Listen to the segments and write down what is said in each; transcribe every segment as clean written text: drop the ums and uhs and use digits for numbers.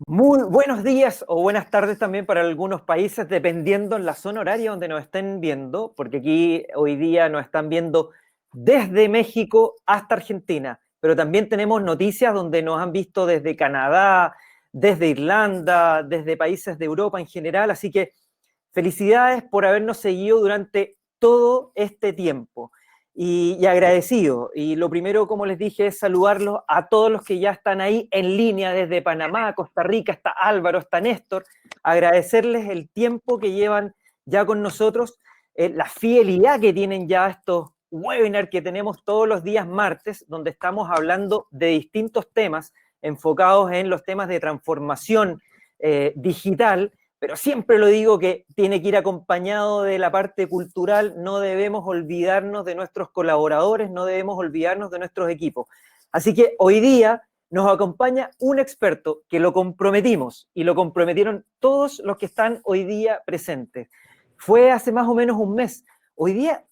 Muy buenos días o buenas tardes también para algunos países, dependiendo en la zona horaria donde nos estén viendo, porque aquí hoy día nos están viendo desde México hasta Argentina, pero también tenemos noticias donde nos han visto desde Canadá, desde Irlanda, desde países de Europa en general, así que felicidades por habernos seguido durante todo este tiempo y agradecido. Y lo primero, como les dije, es saludarlos a todos los que ya están ahí en línea desde Panamá, Costa Rica, está Álvaro, está Néstor, agradecerles el tiempo que llevan ya con nosotros, la fidelidad que tienen ya estos webinars que tenemos todos los días martes, donde estamos hablando de distintos temas enfocados en los temas de transformación digital, pero siempre lo digo que tiene que ir acompañado de la parte cultural, no debemos olvidarnos de nuestros colaboradores, no debemos olvidarnos de nuestros equipos. Así que hoy día nos acompaña un experto que lo comprometimos y lo comprometieron todos los que están hoy día presentes. Fue hace más o menos un mes. Hoy día,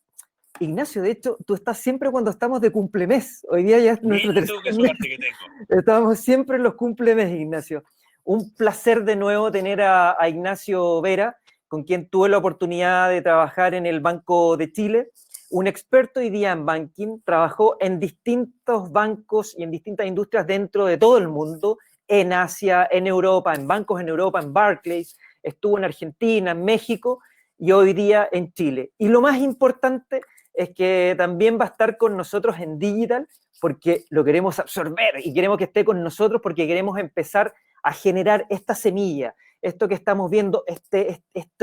Ignacio, de hecho, tú estás siempre cuando estamos de cumplemes. Hoy día ya es nuestro Mira tercer tú qué mes. suerte que tengo. Estamos siempre en los cumplemes, Ignacio. Un placer de nuevo tener a Ignacio Vera, con quien tuve la oportunidad de trabajar en el Banco de Chile. Un experto hoy día en banking, trabajó en distintos bancos y en distintas industrias dentro de todo el mundo, en Asia, en Europa, en bancos en Europa, en Barclays, estuvo en Argentina, en México y hoy día en Chile. Y lo más importante es que también va a estar con nosotros en Digital, porque lo queremos absorber y queremos que esté con nosotros porque queremos empezar a generar esta semilla, esto que estamos viendo,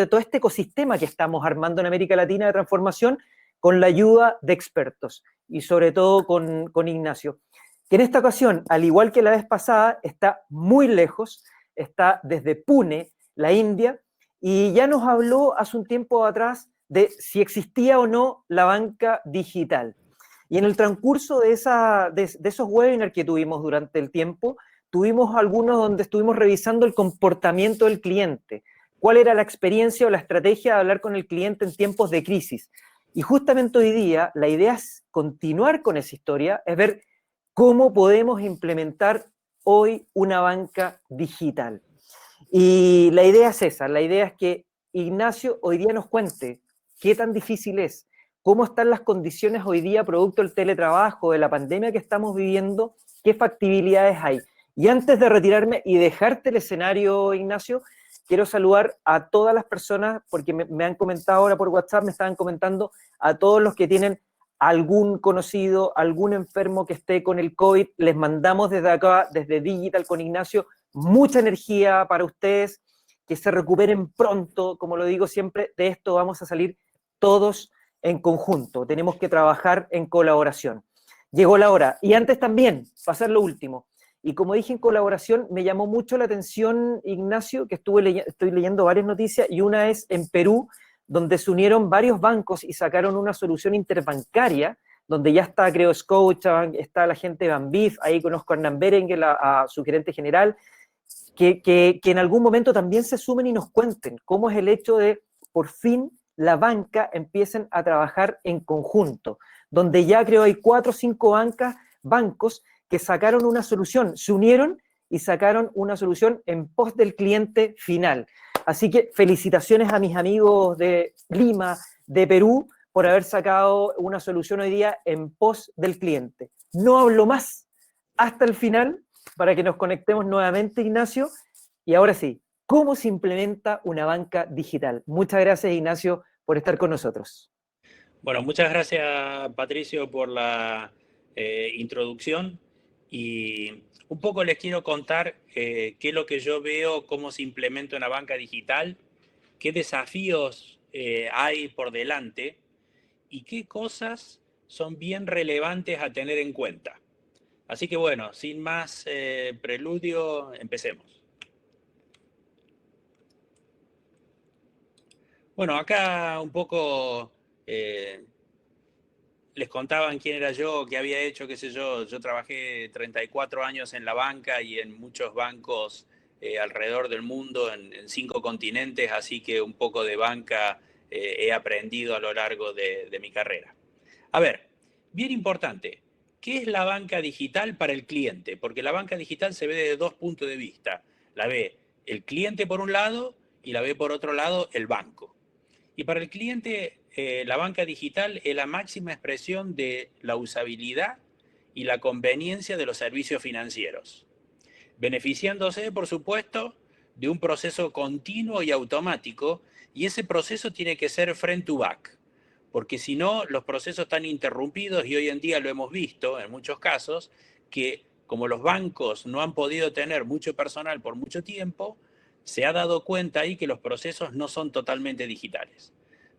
todo este ecosistema que estamos armando en América Latina de transformación con la ayuda de expertos y sobre todo con Ignacio, que en esta ocasión, al igual que la vez pasada, está muy lejos, está desde Pune, la India, y ya nos habló hace un tiempo atrás de si existía o no la banca digital. Y en el transcurso de esos webinars que tuvimos durante el tiempo, tuvimos algunos donde estuvimos revisando el comportamiento del cliente, cuál era la experiencia o la estrategia de hablar con el cliente en tiempos de crisis. Y justamente hoy día la idea es continuar con esa historia, es ver cómo podemos implementar hoy una banca digital. Y la idea es esa, la idea es que Ignacio hoy día nos cuente qué tan difícil es, cómo están las condiciones hoy día producto del teletrabajo, de la pandemia que estamos viviendo, qué factibilidades hay. Y antes de retirarme y dejarte el escenario, Ignacio, quiero saludar a todas las personas, porque me han comentado ahora por WhatsApp, me estaban comentando a todos los que tienen algún conocido, algún enfermo que esté con el COVID, les mandamos desde acá, desde Digital con Ignacio, mucha energía para ustedes, que se recuperen pronto, como lo digo siempre, de esto vamos a salir todos en conjunto, tenemos que trabajar en colaboración. Llegó la hora, y antes también, pasar lo último, y como dije en colaboración, me llamó mucho la atención, Ignacio, que estoy leyendo varias noticias, y una es en Perú, donde se unieron varios bancos y sacaron una solución interbancaria, donde ya está, creo, Scotiabank, está la gente de Banbif, ahí conozco a Hernán Berenguer, a su gerente general, que en algún momento también se sumen y nos cuenten cómo es el hecho de, por fin, la banca empiecen a trabajar en conjunto, donde ya creo hay 4 o 5 bancos que sacaron una solución, se unieron y sacaron una solución en pos del cliente final. Así que felicitaciones a mis amigos de Lima, de Perú, por haber sacado una solución hoy día en pos del cliente. No hablo más hasta el final para que nos conectemos nuevamente, Ignacio. Y ahora sí, ¿cómo se implementa una banca digital? Muchas gracias, Ignacio, por estar con nosotros. Bueno, muchas gracias Patricio por la introducción y un poco les quiero contar qué es lo que yo veo, cómo se implementa una banca digital, qué desafíos hay por delante y qué cosas son bien relevantes a tener en cuenta. Así que bueno, sin más preludio, empecemos. Bueno, acá un poco les contaban quién era yo, qué había hecho, qué sé yo. Yo trabajé 34 años en la banca y en muchos bancos alrededor del mundo, en 5 continentes, así que un poco de banca he aprendido a lo largo de mi carrera. A ver, bien importante, ¿qué es la banca digital para el cliente? Porque la banca digital se ve desde dos puntos de vista. La ve el cliente por un lado y la ve por otro lado el banco. Y para el cliente, la banca digital es la máxima expresión de la usabilidad y la conveniencia de los servicios financieros, beneficiándose, por supuesto, de un proceso continuo y automático, y ese proceso tiene que ser front to back, porque si no, los procesos están interrumpidos, y hoy en día lo hemos visto en muchos casos, que como los bancos no han podido tener mucho personal por mucho tiempo, se ha dado cuenta ahí que los procesos no son totalmente digitales.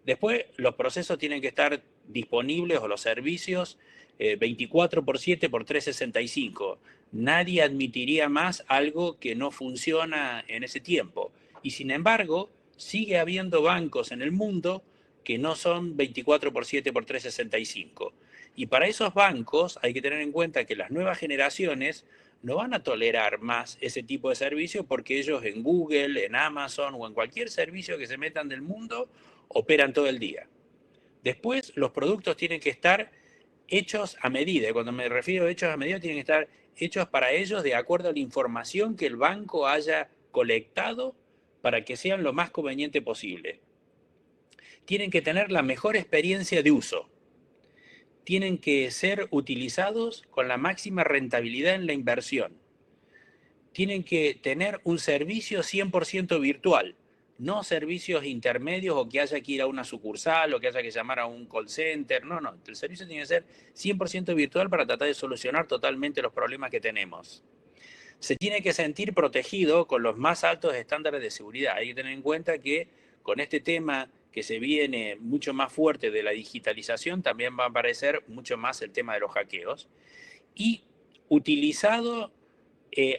Después, los procesos tienen que estar disponibles, o los servicios, 24/7 por 365. Nadie admitiría más algo que no funciona en ese tiempo. Y sin embargo, sigue habiendo bancos en el mundo que no son 24/7 por 365. Y para esos bancos hay que tener en cuenta que las nuevas generaciones no van a tolerar más ese tipo de servicio, porque ellos en Google, en Amazon o en cualquier servicio que se metan del mundo operan todo el día. Después, los productos tienen que estar hechos a medida. Y cuando me refiero a hechos a medida, tienen que estar hechos para ellos de acuerdo a la información que el banco haya colectado para que sean lo más conveniente posible. Tienen que tener la mejor experiencia de uso. Tienen que ser utilizados con la máxima rentabilidad en la inversión. Tienen que tener un servicio 100% virtual, no servicios intermedios o que haya que ir a una sucursal o que haya que llamar a un call center. No, no, el servicio tiene que ser 100% virtual para tratar de solucionar totalmente los problemas que tenemos. Se tiene que sentir protegido con los más altos estándares de seguridad. Hay que tener en cuenta que con este tema que se viene mucho más fuerte de la digitalización, también va a aparecer mucho más el tema de los hackeos. Y utilizado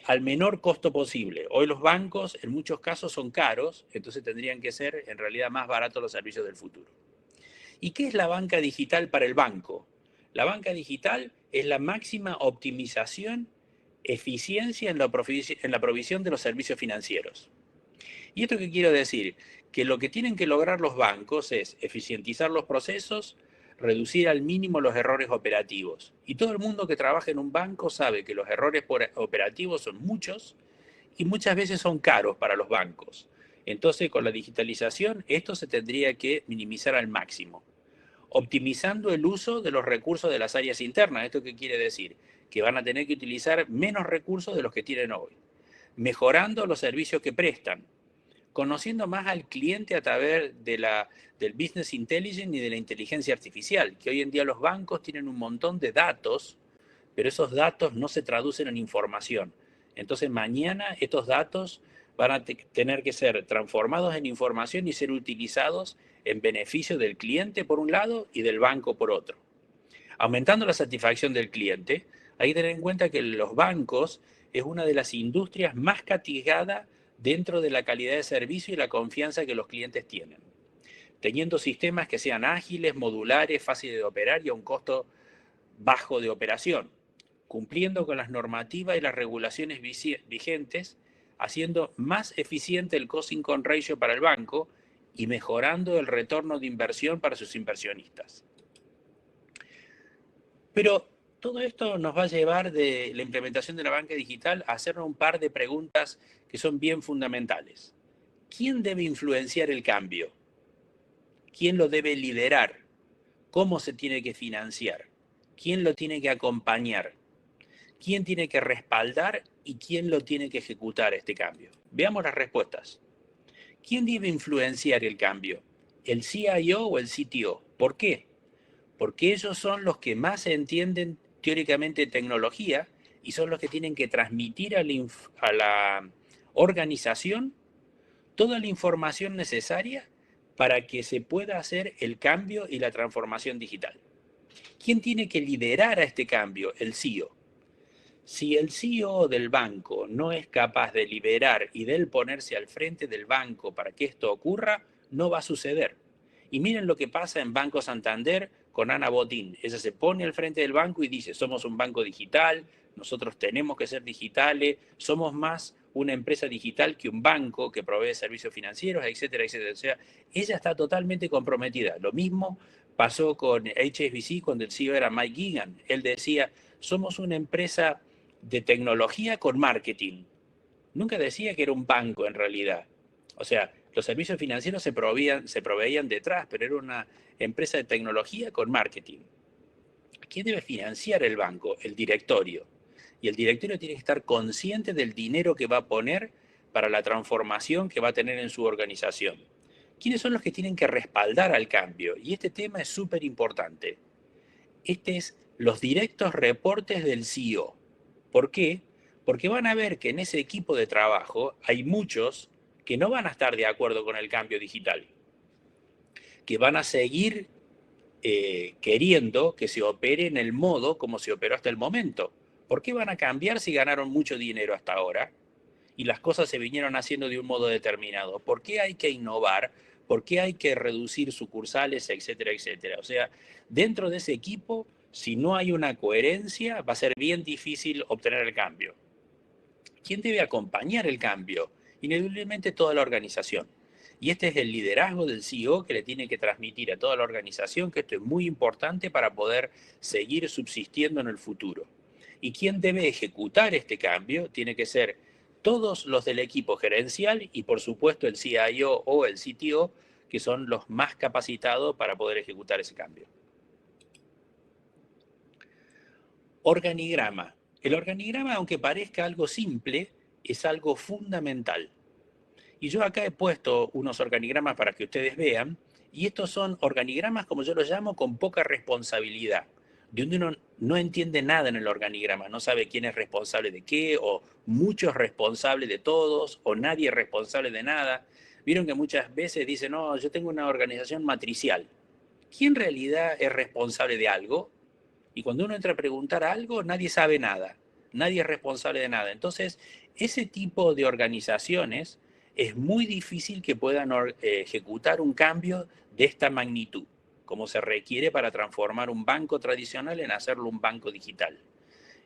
al menor costo posible. Hoy los bancos en muchos casos son caros, entonces tendrían que ser en realidad más baratos los servicios del futuro. ¿Y qué es la banca digital para el banco? La banca digital es la máxima optimización, eficiencia en la provisión de los servicios financieros. ¿Y esto qué quiero decir? Que lo que tienen que lograr los bancos es eficientizar los procesos, reducir al mínimo los errores operativos. Y todo el mundo que trabaja en un banco sabe que los errores operativos son muchos y muchas veces son caros para los bancos. Entonces, con la digitalización, esto se tendría que minimizar al máximo, optimizando el uso de los recursos de las áreas internas. ¿Esto qué quiere decir? Que van a tener que utilizar menos recursos de los que tienen hoy, mejorando los servicios que prestan, conociendo más al cliente a través del business intelligence y de la inteligencia artificial, que hoy en día los bancos tienen un montón de datos, pero esos datos no se traducen en información. Entonces mañana estos datos van a tener que ser transformados en información y ser utilizados en beneficio del cliente por un lado y del banco por otro. Aumentando la satisfacción del cliente, hay que tener en cuenta que los bancos es una de las industrias más castigadas dentro de la calidad de servicio y la confianza que los clientes tienen, teniendo sistemas que sean ágiles, modulares, fáciles de operar y a un costo bajo de operación, cumpliendo con las normativas y las regulaciones vigentes, haciendo más eficiente el cost-income ratio para el banco y mejorando el retorno de inversión para sus inversionistas. Pero todo esto nos va a llevar de la implementación de la banca digital a hacernos un par de preguntas que son bien fundamentales. ¿Quién debe influenciar el cambio? ¿Quién lo debe liderar? ¿Cómo se tiene que financiar? ¿Quién lo tiene que acompañar? ¿Quién tiene que respaldar y quién lo tiene que ejecutar este cambio? Veamos las respuestas. ¿Quién debe influenciar el cambio? ¿El CIO o el CTO? ¿Por qué? Porque ellos son los que más entienden teóricamente tecnología y son los que tienen que transmitir a la organización toda la información necesaria para que se pueda hacer el cambio y la transformación digital. ¿Quién tiene que liderar a este cambio? El CEO. Si el CEO del banco no es capaz de liderar y de él ponerse al frente del banco para que esto ocurra, no va a suceder. Y miren lo que pasa en Banco Santander con Ana Botín. Ella se pone al frente del banco y dice, somos un banco digital, nosotros tenemos que ser digitales, somos más una empresa digital que un banco que provee servicios financieros, etcétera, etcétera. O sea, ella está totalmente comprometida. Lo mismo pasó con HSBC cuando el CEO era Mike Geoghegan. Él decía, somos una empresa de tecnología con marketing. nunca decía que era un banco en realidad. O sea, los servicios financieros se proveían detrás, pero era una empresa de tecnología con marketing. ¿Quién debe financiar el banco? El directorio. Y el directorio tiene que estar consciente del dinero que va a poner para la transformación que va a tener en su organización. ¿Quiénes son los que tienen que respaldar al cambio? Y este tema es súper importante. Este es los directos reportes del CEO. ¿Por qué? Porque van a ver que en ese equipo de trabajo hay muchos que no van a estar de acuerdo con el cambio digital, que van a seguir queriendo que se opere en el modo como se operó hasta el momento. ¿Por qué van a cambiar si ganaron mucho dinero hasta ahora y las cosas se vinieron haciendo de un modo determinado? ¿Por qué hay que innovar? ¿Por qué hay que reducir sucursales, etcétera, etcétera? O sea, dentro de ese equipo, si no hay una coherencia, va a ser bien difícil obtener el cambio. ¿Quién debe acompañar el cambio? Ineludiblemente toda la organización. Y este es el liderazgo del CEO que le tiene que transmitir a toda la organización que esto es muy importante para poder seguir subsistiendo en el futuro. Y quien debe ejecutar este cambio tiene que ser todos los del equipo gerencial y por supuesto el CIO o el CTO, que son los más capacitados para poder ejecutar ese cambio. Organigrama. El organigrama, aunque parezca algo simple, es algo fundamental. Y yo acá he puesto unos organigramas para que ustedes vean, y estos son organigramas, como yo los llamo, con poca responsabilidad, de donde uno no entiende nada en el organigrama, no sabe quién es responsable de qué, o muchos responsables de todos, o nadie es responsable de nada. Vieron que muchas veces dicen, no, yo tengo una organización matricial. ¿Quién en realidad es responsable de algo? Y cuando uno entra a preguntar algo, nadie sabe nada, nadie es responsable de nada. Entonces, ese tipo de organizaciones es muy difícil que puedan ejecutar un cambio de esta magnitud, como se requiere para transformar un banco tradicional en hacerlo un banco digital.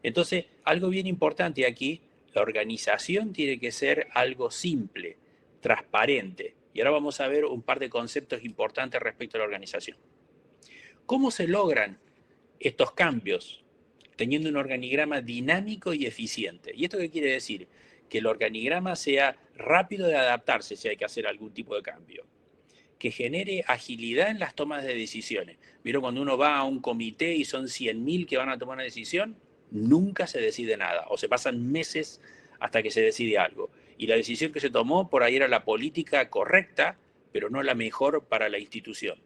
Entonces, algo bien importante aquí, la organización tiene que ser algo simple, transparente. Y ahora vamos a ver un par de conceptos importantes respecto a la organización. ¿Cómo se logran estos cambios, teniendo un organigrama dinámico y eficiente? ¿Y esto qué quiere decir? Que el organigrama sea rápido de adaptarse si hay que hacer algún tipo de cambio, que genere agilidad en las tomas de decisiones. ¿Vieron cuando uno va a un comité y son 100.000 que van a tomar una decisión? Nunca se decide nada, o se pasan meses hasta que se decide algo. Y la decisión que se tomó por ahí era la política correcta, pero no la mejor para la institución.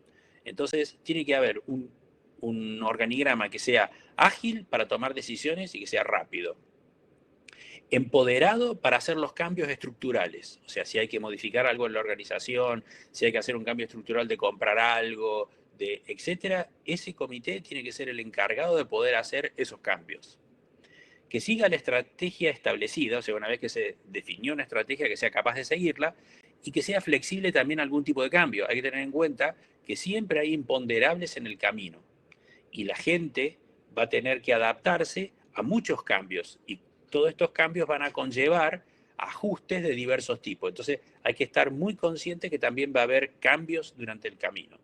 Entonces, tiene que haber un organigrama que sea ágil para tomar decisiones y que sea rápido. Empoderado para hacer los cambios estructurales. O sea, si hay que modificar algo en la organización, si hay que hacer un cambio estructural de comprar algo, de etcétera, ese comité tiene que ser el encargado de poder hacer esos cambios. Que siga la estrategia establecida, o sea, una vez que se definió una estrategia, que sea capaz de seguirla y que sea flexible también a algún tipo de cambio. Hay que tener en cuenta que siempre hay imponderables en el camino y la gente va a tener que adaptarse a muchos cambios y todos estos cambios van a conllevar ajustes de diversos tipos. Entonces hay que estar muy consciente que también va a haber cambios durante el camino.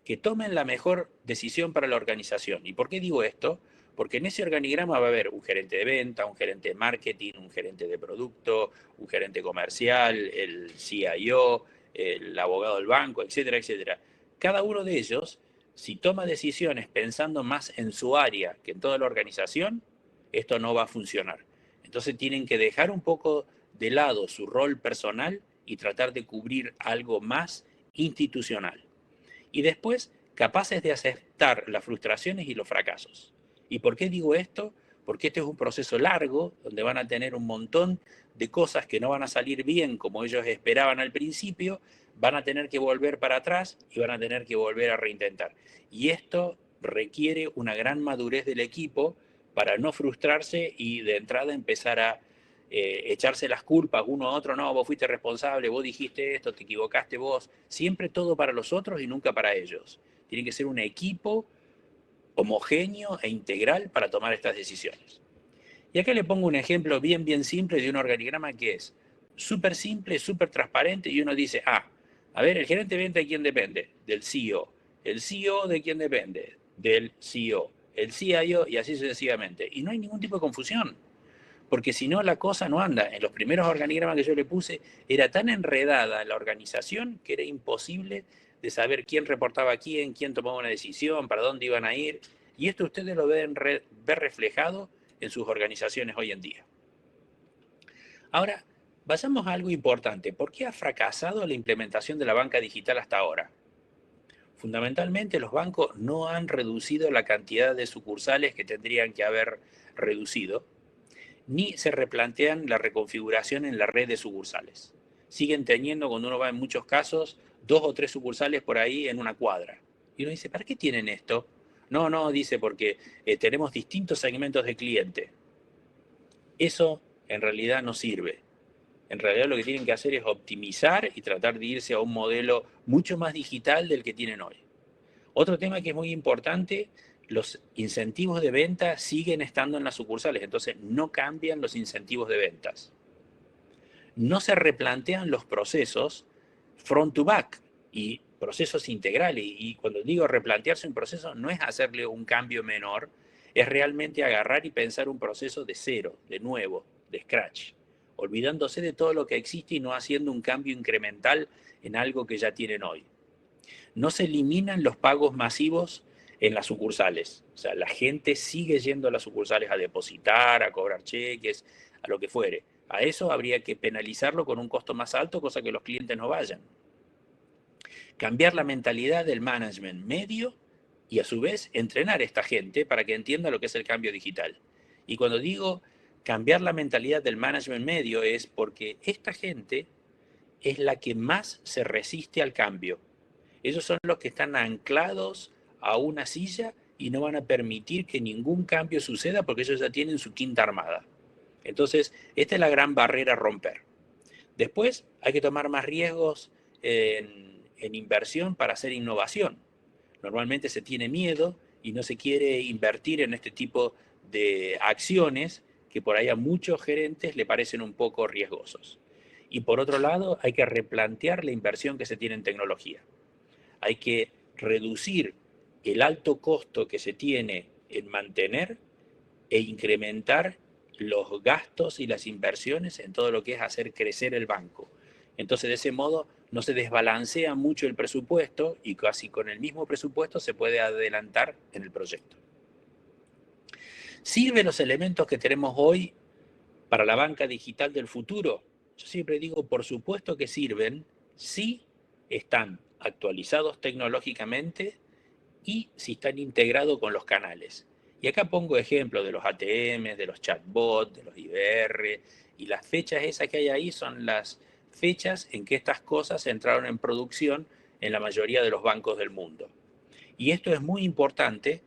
Que tomen la mejor decisión para la organización. ¿Y por qué digo esto? Porque en ese organigrama va a haber un gerente de venta, un gerente de marketing, un gerente de producto, un gerente comercial, el CIO, el abogado del banco, etcétera, etcétera. Cada uno de ellos, si toma decisiones pensando más en su área que en toda la organización, esto no va a funcionar. Entonces tienen que dejar un poco de lado su rol personal y tratar de cubrir algo más institucional. Y después, capaces de aceptar las frustraciones y los fracasos. ¿Y por qué digo esto? Porque este es un proceso largo, donde van a tener un montón de cosas que no van a salir bien como ellos esperaban al principio, van a tener que volver para atrás y van a tener que volver a reintentar. Y esto requiere una gran madurez del equipo para no frustrarse y de entrada empezar a echarse las culpas uno a otro. No, vos fuiste responsable, vos dijiste esto, te equivocaste vos. Siempre todo para los otros y nunca para ellos. Tiene que ser un equipo homogéneo e integral para tomar estas decisiones. Y acá le pongo un ejemplo bien simple de un organigrama que es súper simple, súper transparente y uno dice, a ver, el gerente de venta, ¿de quién depende? Del CEO. El CEO, ¿de quién depende? Del CEO. El CIO y así sucesivamente. Y no hay ningún tipo de confusión, porque si no la cosa no anda. En los primeros organigramas que yo le puse, era tan enredada la organización que era imposible de saber quién reportaba a quién tomaba una decisión, para dónde iban a ir. Y esto ustedes lo deben ver reflejado en sus organizaciones hoy en día. Ahora, vayamos a algo importante. ¿Por qué ha fracasado la implementación de la banca digital hasta ahora? Fundamentalmente, los bancos no han reducido la cantidad de sucursales que tendrían que haber reducido, ni se replantean la reconfiguración en la red de sucursales. Siguen teniendo, cuando uno va en muchos casos, 2 o 3 sucursales por ahí en una cuadra. Y uno dice, ¿para qué tienen esto? No, dice, porque tenemos distintos segmentos de cliente. Eso en realidad no sirve. En realidad lo que tienen que hacer es optimizar y tratar de irse a un modelo mucho más digital del que tienen hoy. Otro tema que es muy importante, los incentivos de venta siguen estando en las sucursales, entonces no cambian los incentivos de ventas. No se replantean los procesos front to back y procesos integrales. Y cuando digo replantearse un proceso, no es hacerle un cambio menor, es realmente agarrar y pensar un proceso de cero, de nuevo, de scratch, olvidándose de todo lo que existe y no haciendo un cambio incremental en algo que ya tienen hoy. No se eliminan los pagos masivos en las sucursales. O sea, la gente sigue yendo a las sucursales a depositar, a cobrar cheques, a lo que fuere. A eso habría que penalizarlo con un costo más alto, cosa que los clientes no vayan. Cambiar la mentalidad del management medio y a su vez entrenar a esta gente para que entienda lo que es el cambio digital. Y cuando digo cambiar la mentalidad del management medio es porque esta gente es la que más se resiste al cambio. Ellos son los que están anclados a una silla y no van a permitir que ningún cambio suceda porque ellos ya tienen su quinta armada. Entonces, esta es la gran barrera a romper. Después, hay que tomar más riesgos en inversión para hacer innovación. Normalmente se tiene miedo y no se quiere invertir en este tipo de acciones que por ahí a muchos gerentes le parecen un poco riesgosos. Y por otro lado, hay que replantear la inversión que se tiene en tecnología. Hay que reducir el alto costo que se tiene en mantener e incrementar los gastos y las inversiones en todo lo que es hacer crecer el banco. Entonces, de ese modo, no se desbalancea mucho el presupuesto y casi con el mismo presupuesto se puede adelantar en el proyecto. ¿Sirven los elementos que tenemos hoy para la banca digital del futuro? Yo siempre digo, por supuesto que sirven si están actualizados tecnológicamente y si están integrados con los canales. Y acá pongo ejemplos de los ATM, de los chatbots, de los IBR, y las fechas esas que hay ahí son las fechas en que estas cosas entraron en producción en la mayoría de los bancos del mundo. Y esto es muy importante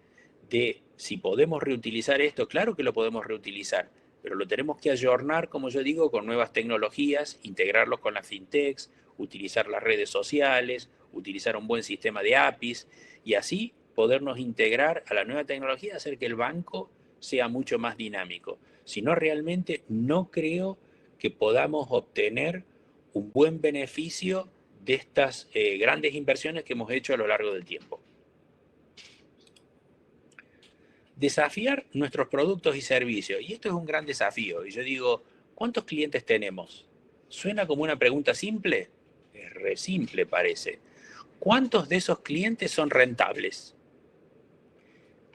de si podemos reutilizar esto, claro que lo podemos reutilizar, pero lo tenemos que ayornar, como yo digo, con nuevas tecnologías, integrarlos con las fintechs, utilizar las redes sociales, utilizar un buen sistema de APIs y así podernos integrar a la nueva tecnología, hacer que el banco sea mucho más dinámico. Si no, realmente no creo que podamos obtener un buen beneficio de estas grandes inversiones que hemos hecho a lo largo del tiempo. Desafiar nuestros productos y servicios. Y esto es un gran desafío. Y yo digo, ¿cuántos clientes tenemos? ¿Suena como una pregunta simple? Es re simple, parece. ¿Cuántos de esos clientes son rentables?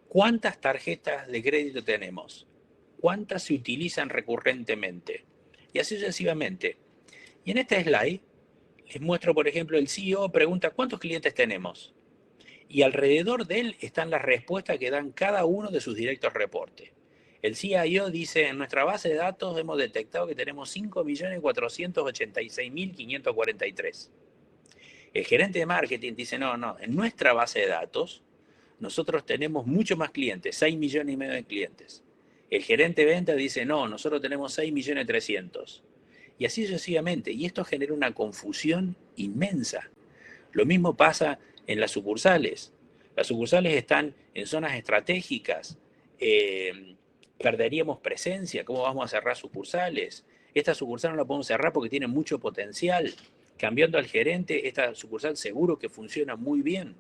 ¿Cuántas tarjetas de crédito tenemos? ¿Cuántas se utilizan recurrentemente? Y así sucesivamente. Y en este slide les muestro, por ejemplo, el CEO pregunta, ¿cuántos clientes tenemos? Y alrededor de él están las respuestas que dan cada uno de sus directos reportes. El CIO dice, en nuestra base de datos hemos detectado que tenemos 5.486.543. El gerente de marketing dice, no, en nuestra base de datos nosotros tenemos mucho más clientes, 6,5 millones de clientes. El gerente de venta dice, no, nosotros tenemos 6.300.000. Y así sucesivamente. Y esto genera una confusión inmensa. Lo mismo pasa en las sucursales. Las sucursales están en zonas estratégicas. Perderíamos presencia. ¿Cómo vamos a cerrar sucursales? Esta sucursal no la podemos cerrar porque tiene mucho potencial. Cambiando al gerente, esta sucursal seguro que funciona muy bien.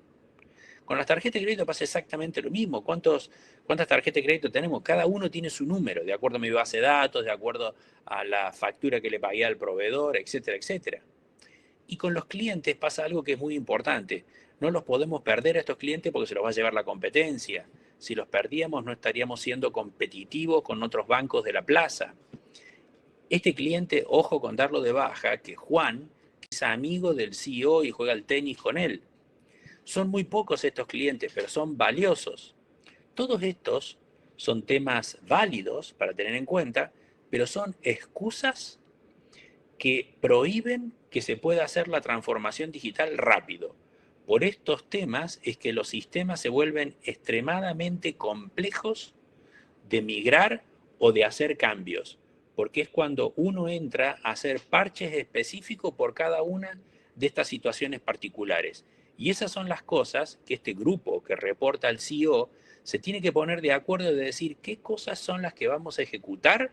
Con las tarjetas de crédito pasa exactamente lo mismo. ¿Cuántas tarjetas de crédito tenemos? Cada uno tiene su número, de acuerdo a mi base de datos, de acuerdo a la factura que le pagué al proveedor, etcétera, etcétera. Y con los clientes pasa algo que es muy importante. No los podemos perder a estos clientes porque se los va a llevar la competencia. Si los perdíamos, no estaríamos siendo competitivos con otros bancos de la plaza. Este cliente, ojo con darlo de baja, que Juan, que es amigo del CEO y juega al tenis con él. Son muy pocos estos clientes, pero son valiosos. Todos estos son temas válidos para tener en cuenta, pero son excusas que prohíben que se pueda hacer la transformación digital rápido. Por estos temas es que los sistemas se vuelven extremadamente complejos de migrar o de hacer cambios, porque es cuando uno entra a hacer parches específicos por cada una de estas situaciones particulares. Y esas son las cosas que este grupo que reporta al CEO se tiene que poner de acuerdo de decir qué cosas son las que vamos a ejecutar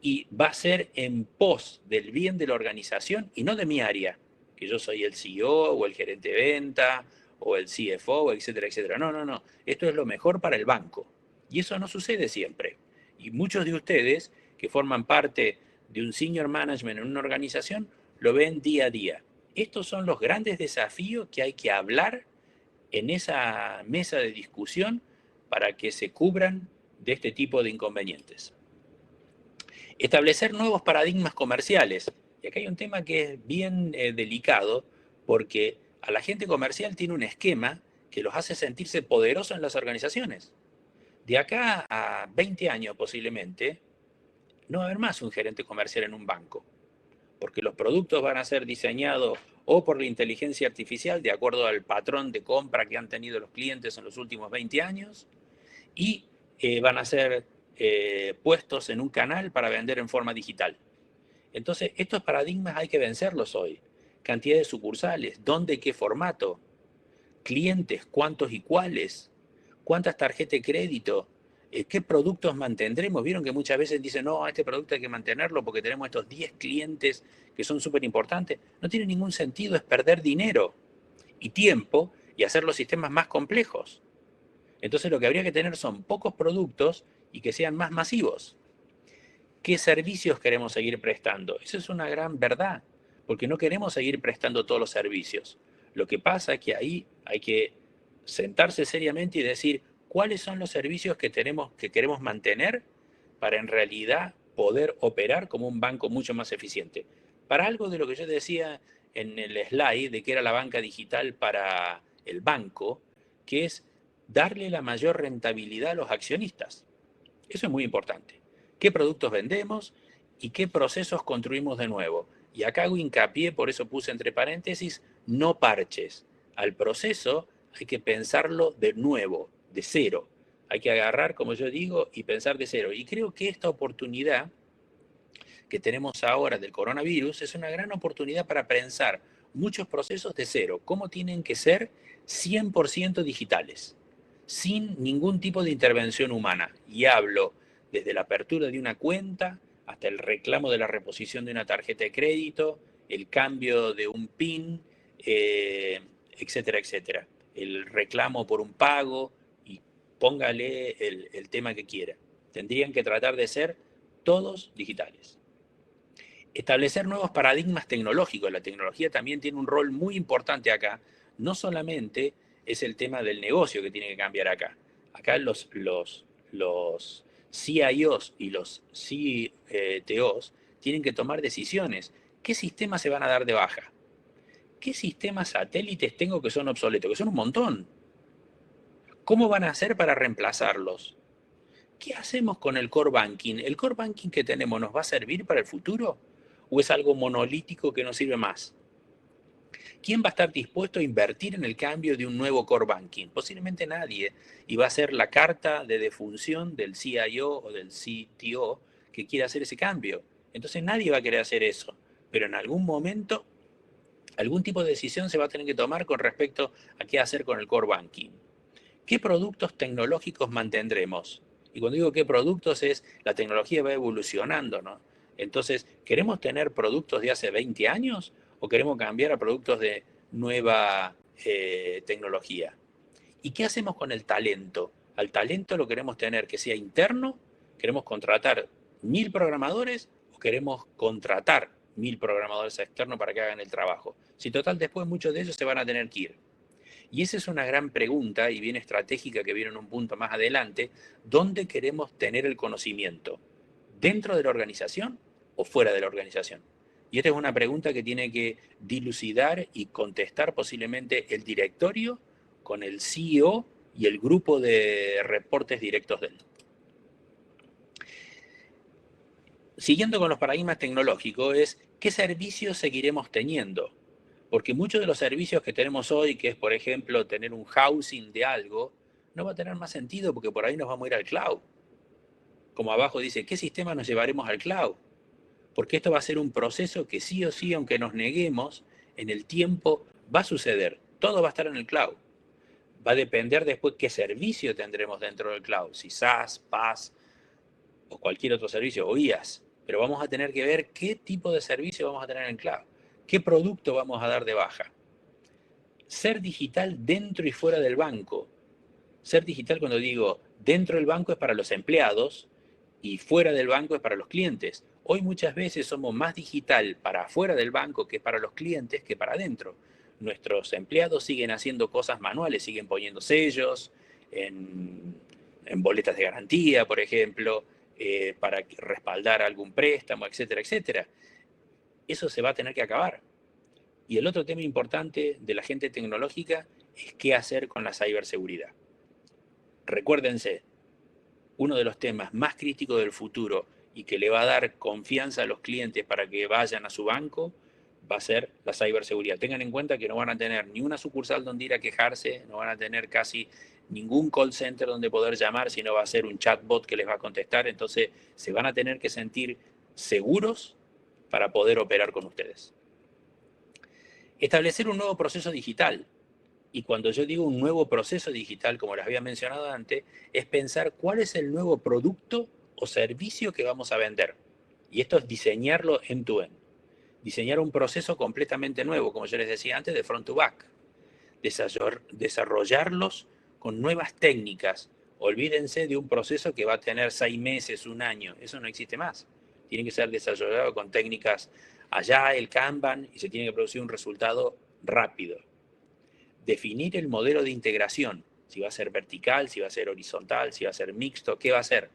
y va a ser en pos del bien de la organización y no de mi área, que yo soy el CEO o el gerente de venta o el CFO, etcétera, etcétera. No, no, no. Esto es lo mejor para el banco. Y eso no sucede siempre. Y muchos de ustedes que forman parte de un senior management en una organización lo ven día a día. Estos son los grandes desafíos que hay que hablar en esa mesa de discusión para que se cubran de este tipo de inconvenientes. Establecer nuevos paradigmas comerciales. Y acá hay un tema que es bien delicado, porque a la gente comercial tiene un esquema que los hace sentirse poderosos en las organizaciones. De acá a 20 años posiblemente, no va a haber más un gerente comercial en un banco, porque los productos van a ser diseñados o por la inteligencia artificial, de acuerdo al patrón de compra que han tenido los clientes en los últimos 20 años, y van a ser puestos en un canal para vender en forma digital. Entonces, estos paradigmas hay que vencerlos hoy. Cantidad de sucursales, dónde, qué formato, clientes, cuántos y cuáles, cuántas tarjetas de crédito, qué productos mantendremos. Vieron que muchas veces dicen, no, este producto hay que mantenerlo porque tenemos estos 10 clientes que son súper importantes. No tiene ningún sentido, es perder dinero y tiempo y hacer los sistemas más complejos. Entonces lo que habría que tener son pocos productos y que sean más masivos. ¿Qué servicios queremos seguir prestando? Esa es una gran verdad, porque no queremos seguir prestando todos los servicios. Lo que pasa es que ahí hay que sentarse seriamente y decir cuáles son los servicios que queremos mantener para en realidad poder operar como un banco mucho más eficiente. Para algo de lo que yo decía en el slide de que era la banca digital para el banco, que es darle la mayor rentabilidad a los accionistas. Eso es muy importante. ¿Qué productos vendemos y qué procesos construimos de nuevo? Y acá hago hincapié, por eso puse entre paréntesis, no parches. Al proceso hay que pensarlo de nuevo, de cero. Hay que agarrar, como yo digo, y pensar de cero. Y creo que esta oportunidad que tenemos ahora del coronavirus es una gran oportunidad para pensar muchos procesos de cero. ¿Cómo tienen que ser 100% digitales? Sin ningún tipo de intervención humana. Y hablo desde la apertura de una cuenta hasta el reclamo de la reposición de una tarjeta de crédito, el cambio de un PIN, etcétera, etcétera. El reclamo por un pago y póngale el tema que quiera. Tendrían que tratar de ser todos digitales. Establecer nuevos paradigmas tecnológicos. La tecnología también tiene un rol muy importante acá. No solamente es el tema del negocio que tiene que cambiar acá. Acá los CIOs y los CTOs tienen que tomar decisiones. ¿Qué sistemas se van a dar de baja? ¿Qué sistemas satélites tengo que son obsoletos? Que son un montón. ¿Cómo van a hacer para reemplazarlos? ¿Qué hacemos con el core banking? ¿El core banking que tenemos nos va a servir para el futuro? ¿O es algo monolítico que no sirve más? ¿Quién va a estar dispuesto a invertir en el cambio de un nuevo core banking? Posiblemente nadie. Y va a ser la carta de defunción del CIO o del CTO que quiera hacer ese cambio. Entonces nadie va a querer hacer eso. Pero en algún momento, algún tipo de decisión se va a tener que tomar con respecto a qué hacer con el core banking. ¿Qué productos tecnológicos mantendremos? Y cuando digo qué productos es, la tecnología va evolucionando, ¿no? Entonces, ¿queremos tener productos de hace 20 años o queremos cambiar a productos de nueva tecnología? ¿Y qué hacemos con el talento? Al talento lo queremos tener que sea interno, queremos contratar 1000 programadores o queremos contratar 1000 programadores externos para que hagan el trabajo. Si total después muchos de ellos se van a tener que ir. Y esa es una gran pregunta y bien estratégica que viene en un punto más adelante. ¿Dónde queremos tener el conocimiento? ¿Dentro de la organización o fuera de la organización? Y esta es una pregunta que tiene que dilucidar y contestar posiblemente el directorio con el CEO y el grupo de reportes directos de él. Siguiendo con los paradigmas tecnológicos es ¿qué servicios seguiremos teniendo? Porque muchos de los servicios que tenemos hoy, que es por ejemplo tener un housing de algo, no va a tener más sentido porque por ahí nos vamos a ir al cloud. Como abajo dice, ¿qué sistema nos llevaremos al cloud? Porque esto va a ser un proceso que sí o sí, aunque nos neguemos, en el tiempo va a suceder. Todo va a estar en el cloud. Va a depender después qué servicio tendremos dentro del cloud, si SaaS, PaaS o cualquier otro servicio, o IaaS. Pero vamos a tener que ver qué tipo de servicio vamos a tener en el cloud, qué producto vamos a dar de baja. Ser digital dentro y fuera del banco. Ser digital, cuando digo dentro del banco, es para los empleados y fuera del banco es para los clientes. Hoy muchas veces somos más digital para afuera del banco que para los clientes que para adentro. Nuestros empleados siguen haciendo cosas manuales, siguen poniendo sellos en boletas de garantía, por ejemplo, para respaldar algún préstamo, etcétera, etcétera. Eso se va a tener que acabar. Y el otro tema importante de la gente tecnológica es qué hacer con la ciberseguridad. Recuérdense, uno de los temas más críticos del futuro y que le va a dar confianza a los clientes para que vayan a su banco va a ser la ciberseguridad. Tengan en cuenta que no van a tener ni una sucursal donde ir a quejarse, no van a tener casi ningún call center donde poder llamar, sino va a ser un chatbot que les va a contestar. Entonces se van a tener que sentir seguros para poder operar con ustedes. Establecer un nuevo proceso digital. Y cuando yo digo un nuevo proceso digital, como les había mencionado antes, es pensar cuál es el nuevo producto o servicio que vamos a vender. Y esto es diseñarlo end-to-end. Diseñar un proceso completamente nuevo, como yo les decía antes, de front to back. Desarrollarlos con nuevas técnicas. Olvídense de un proceso que va a tener 6 meses, 1 año. Eso no existe más. Tiene que ser desarrollado con técnicas Agile, Kanban, y se tiene que producir un resultado rápido. Definir el modelo de integración, si va a ser vertical, si va a ser horizontal, si va a ser mixto, qué va a ser.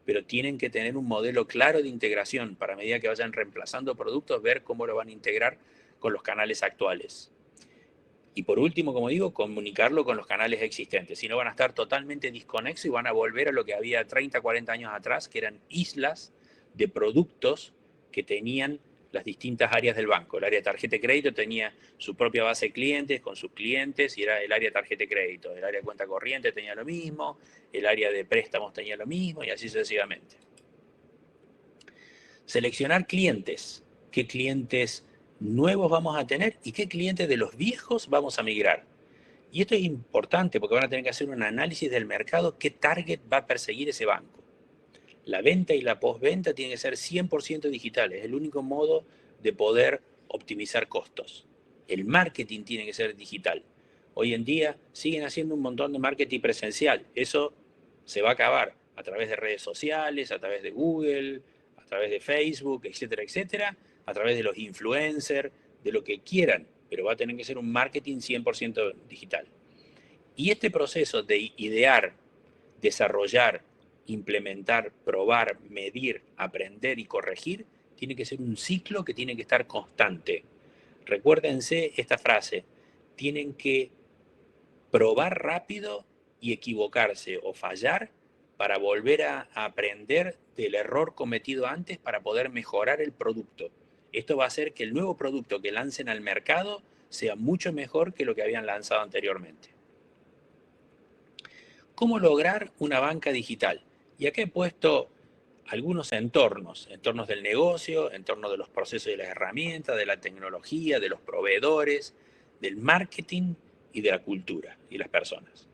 Pero tienen que tener un modelo claro de integración para a medida que vayan reemplazando productos, ver cómo lo van a integrar con los canales actuales. Y por último, como digo, comunicarlo con los canales existentes. Si no, van a estar totalmente desconexos y van a volver a lo que había 30, 40 años atrás, que eran islas de productos que tenían las distintas áreas del banco. El área de tarjeta de crédito tenía su propia base de clientes con sus clientes y era el área de tarjeta de crédito. El área de cuenta corriente tenía lo mismo, el área de préstamos tenía lo mismo y así sucesivamente. Seleccionar clientes. ¿Qué clientes nuevos vamos a tener y qué clientes de los viejos vamos a migrar? Y esto es importante porque van a tener que hacer un análisis del mercado, qué target va a perseguir ese banco. La venta y la postventa tienen que ser 100% digitales. Es el único modo de poder optimizar costos. El marketing tiene que ser digital. Hoy en día siguen haciendo un montón de marketing presencial. Eso se va a acabar a través de redes sociales, a través de Google, a través de Facebook, etcétera, etcétera, a través de los influencers, de lo que quieran, pero va a tener que ser un marketing 100% digital. Y este proceso de idear, desarrollar, implementar, probar, medir, aprender y corregir, tiene que ser un ciclo que tiene que estar constante. Recuérdense esta frase, tienen que probar rápido y equivocarse o fallar para volver a aprender del error cometido antes para poder mejorar el producto. Esto va a hacer que el nuevo producto que lancen al mercado sea mucho mejor que lo que habían lanzado anteriormente. ¿Cómo lograr una banca digital? Y acá he puesto algunos entornos del negocio, entornos de los procesos y las herramientas, de la tecnología, de los proveedores, del marketing y de la cultura y las personas.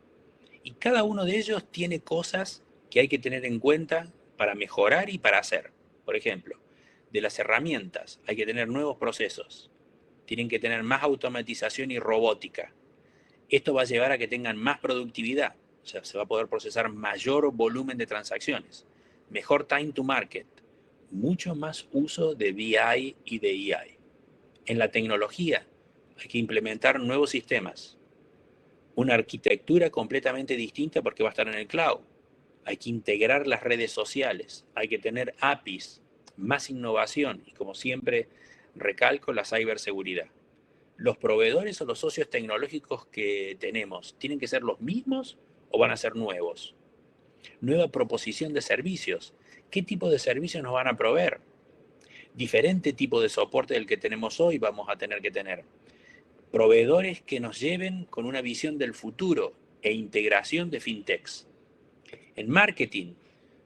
Y cada uno de ellos tiene cosas que hay que tener en cuenta para mejorar y para hacer. Por ejemplo, de las herramientas hay que tener nuevos procesos, tienen que tener más automatización y robótica. Esto va a llevar a que tengan más productividad, o sea, se va a poder procesar mayor volumen de transacciones, mejor time to market, mucho más uso de BI y de EI. En la tecnología hay que implementar nuevos sistemas, una arquitectura completamente distinta porque va a estar en el cloud. Hay que integrar las redes sociales, hay que tener APIs, más innovación y, como siempre, recalco la ciberseguridad. ¿Los proveedores o los socios tecnológicos que tenemos tienen que ser los mismos o van a ser nuevos? Nueva proposición de servicios. ¿Qué tipo de servicios nos van a proveer? Diferente tipo de soporte del que tenemos hoy vamos a tener que tener. Proveedores que nos lleven con una visión del futuro e integración de fintechs. En marketing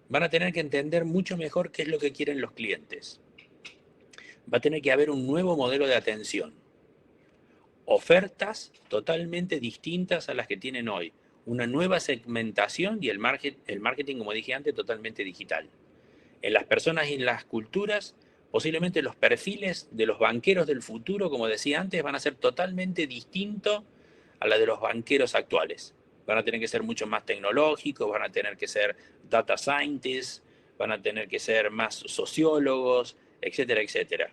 van a tener que entender mucho mejor qué es lo que quieren los clientes. Va a tener que haber un nuevo modelo de atención. Ofertas totalmente distintas a las que tienen hoy. Una nueva segmentación y el marketing, como dije antes, totalmente digital. En las personas y en las culturas, posiblemente los perfiles de los banqueros del futuro, como decía antes, van a ser totalmente distintos a la de los banqueros actuales. Van a tener que ser mucho más tecnológicos, van a tener que ser data scientists, van a tener que ser más sociólogos, etcétera, etcétera.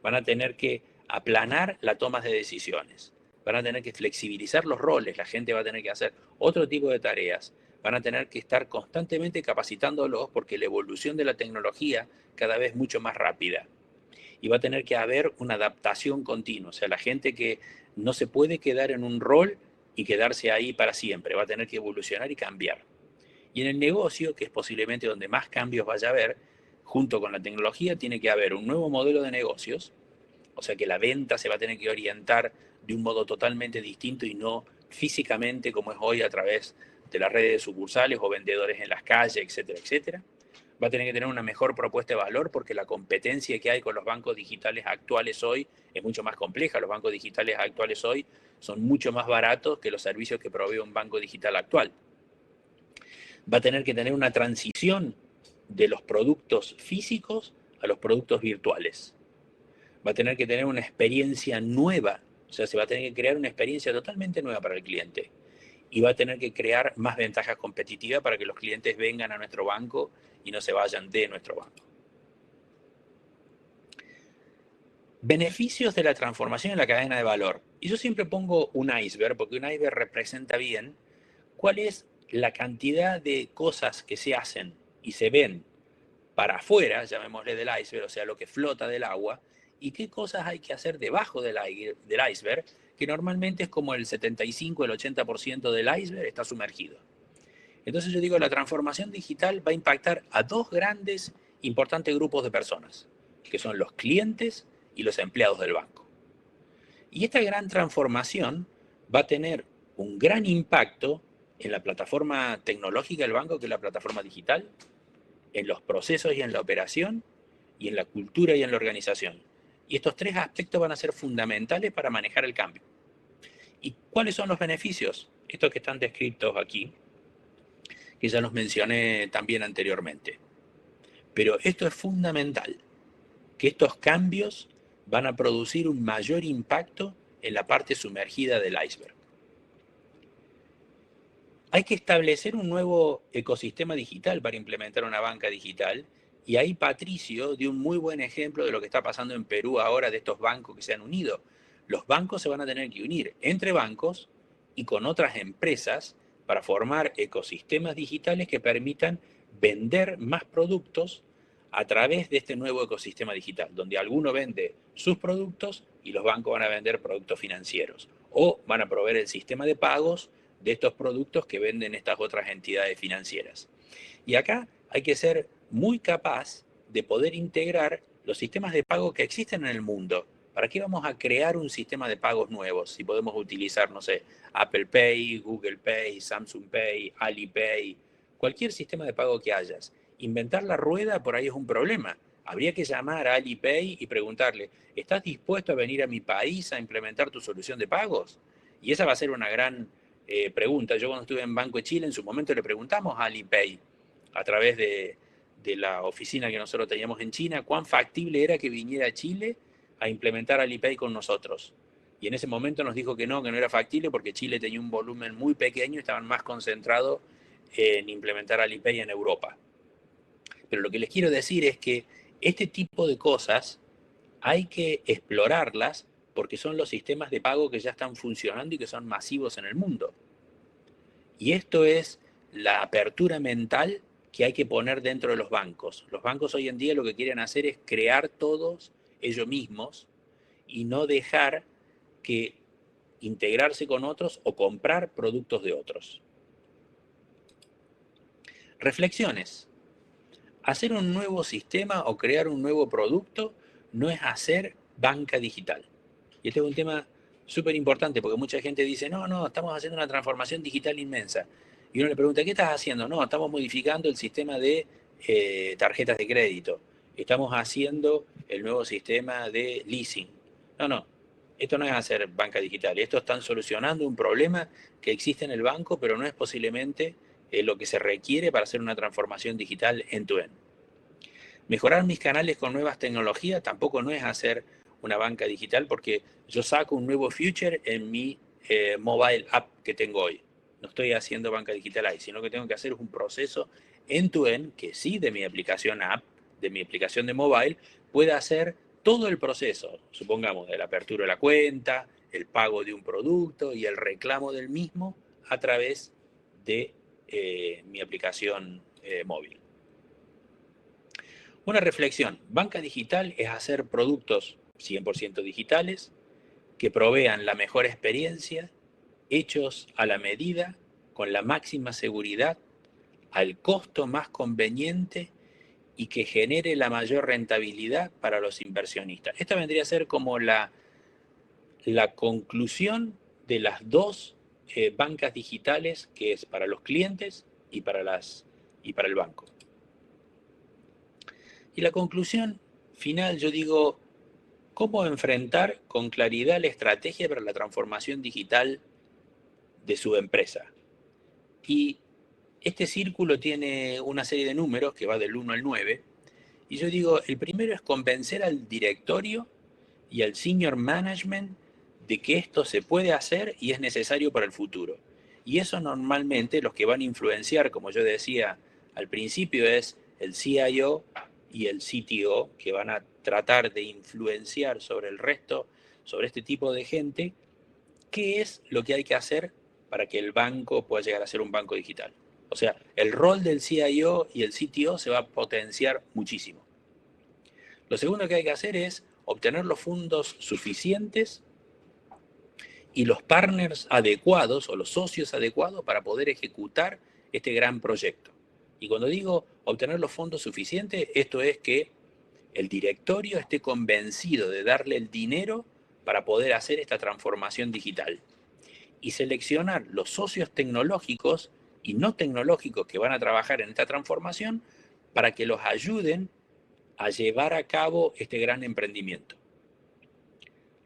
Van a tener que aplanar la toma de decisiones. Van a tener que flexibilizar los roles, la gente va a tener que hacer otro tipo de tareas. Van a tener que estar constantemente capacitándolos porque la evolución de la tecnología cada vez es mucho más rápida. Y va a tener que haber una adaptación continua. O sea, la gente que no se puede quedar en un rol y quedarse ahí para siempre. Va a tener que evolucionar y cambiar. Y en el negocio, que es posiblemente donde más cambios vaya a haber, junto con la tecnología, tiene que haber un nuevo modelo de negocios. O sea que la venta se va a tener que orientar de un modo totalmente distinto y no físicamente como es hoy a través de las redes de sucursales o vendedores en las calles, etcétera, etcétera. Va a tener que tener una mejor propuesta de valor porque la competencia que hay con los bancos digitales actuales hoy es mucho más compleja. Los bancos digitales actuales hoy son mucho más baratos que los servicios que provee un banco digital actual. Va a tener que tener una transición de los productos físicos a los productos virtuales. Va a tener que tener una experiencia nueva, o sea, se va a tener que crear una experiencia totalmente nueva para el cliente. Y va a tener que crear más ventajas competitivas para que los clientes vengan a nuestro banco y no se vayan de nuestro banco. Beneficios de la transformación en la cadena de valor. Y yo siempre pongo un iceberg, porque un iceberg representa bien cuál es la cantidad de cosas que se hacen y se ven para afuera, llamémosle del iceberg, o sea, lo que flota del agua, y qué cosas hay que hacer debajo del iceberg, que normalmente es como el 75, el 80% del iceberg está sumergido. Entonces yo digo, la transformación digital va a impactar a dos grandes, importantes grupos de personas, que son los clientes y los empleados del banco. Y esta gran transformación va a tener un gran impacto en la plataforma tecnológica del banco, que es la plataforma digital, en los procesos y en la operación, y en la cultura y en la organización. Y estos tres aspectos van a ser fundamentales para manejar el cambio. ¿Y cuáles son los beneficios? Estos que están descritos aquí, que ya los mencioné también anteriormente. Pero esto es fundamental, que estos cambios van a producir un mayor impacto en la parte sumergida del iceberg. Hay que establecer un nuevo ecosistema digital para implementar una banca digital. Y ahí Patricio dio un muy buen ejemplo de lo que está pasando en Perú ahora, de estos bancos que se han unido. Los bancos se van a tener que unir entre bancos y con otras empresas para formar ecosistemas digitales que permitan vender más productos a través de este nuevo ecosistema digital, donde alguno vende sus productos y los bancos van a vender productos financieros o van a proveer el sistema de pagos de estos productos que venden estas otras entidades financieras. Y acá hay que ser muy capaz de poder integrar los sistemas de pago que existen en el mundo. ¿Para qué vamos a crear un sistema de pagos nuevos si podemos utilizar, no sé, Apple Pay, Google Pay, Samsung Pay, Alipay, cualquier sistema de pago que hayas? Inventar la rueda por ahí es un problema. Habría que llamar a Alipay y preguntarle, ¿estás dispuesto a venir a mi país a implementar tu solución de pagos? Y esa va a ser una gran pregunta. Yo cuando estuve en Banco de Chile, en su momento le preguntamos a Alipay, a través de la oficina que nosotros teníamos en China, cuán factible era que viniera a Chile a implementar Alipay con nosotros. Y en ese momento nos dijo que no era factible porque Chile tenía un volumen muy pequeño y estaban más concentrados en implementar Alipay en Europa. Pero lo que les quiero decir es que este tipo de cosas hay que explorarlas porque son los sistemas de pago que ya están funcionando y que son masivos en el mundo. Y esto es la apertura mental que hay que poner dentro de los bancos. Los bancos hoy en día lo que quieren hacer es crear todos ellos mismos y no dejar que integrarse con otros o comprar productos de otros. Reflexiones. Hacer un nuevo sistema o crear un nuevo producto no es hacer banca digital. Y este es un tema súper importante porque mucha gente dice, no, estamos haciendo una transformación digital inmensa. Y uno le pregunta, ¿qué estás haciendo? No, estamos modificando el sistema de tarjetas de crédito. Estamos haciendo el nuevo sistema de leasing. No, esto no es hacer banca digital. Esto están solucionando un problema que existe en el banco, pero no es posiblemente lo que se requiere para hacer una transformación digital end-to-end. Mejorar mis canales con nuevas tecnologías tampoco no es hacer una banca digital porque yo saco un nuevo feature en mi mobile app que tengo hoy. No estoy haciendo banca digital ahí, sino que tengo que hacer un proceso end-to-end que sí de mi aplicación app, de mi aplicación de mobile, pueda hacer todo el proceso, supongamos, de la apertura de la cuenta, el pago de un producto y el reclamo del mismo a través de mi aplicación móvil. Una reflexión, banca digital es hacer productos 100% digitales que provean la mejor experiencia, hechos a la medida, con la máxima seguridad, al costo más conveniente y que genere la mayor rentabilidad para los inversionistas. Esta vendría a ser como la conclusión de las dos bancas digitales que es para los clientes y para el banco. Y la conclusión final, yo digo, ¿cómo enfrentar con claridad la estrategia para la transformación digital de su empresa? Y este círculo tiene una serie de números que va del 1 al 9. Y yo digo, el primero es convencer al directorio y al senior management de que esto se puede hacer y es necesario para el futuro. Y eso normalmente los que van a influenciar, como yo decía al principio, es el CIO y el CTO, que van a tratar de influenciar sobre el resto, sobre este tipo de gente, qué es lo que hay que hacer para que el banco pueda llegar a ser un banco digital. O sea, el rol del CIO y el CTO se va a potenciar muchísimo. Lo segundo que hay que hacer es obtener los fondos suficientes y los partners adecuados o los socios adecuados para poder ejecutar este gran proyecto. Y cuando digo obtener los fondos suficientes, esto es que el directorio esté convencido de darle el dinero para poder hacer esta transformación digital. Y seleccionar los socios tecnológicos y no tecnológicos que van a trabajar en esta transformación para que los ayuden a llevar a cabo este gran emprendimiento.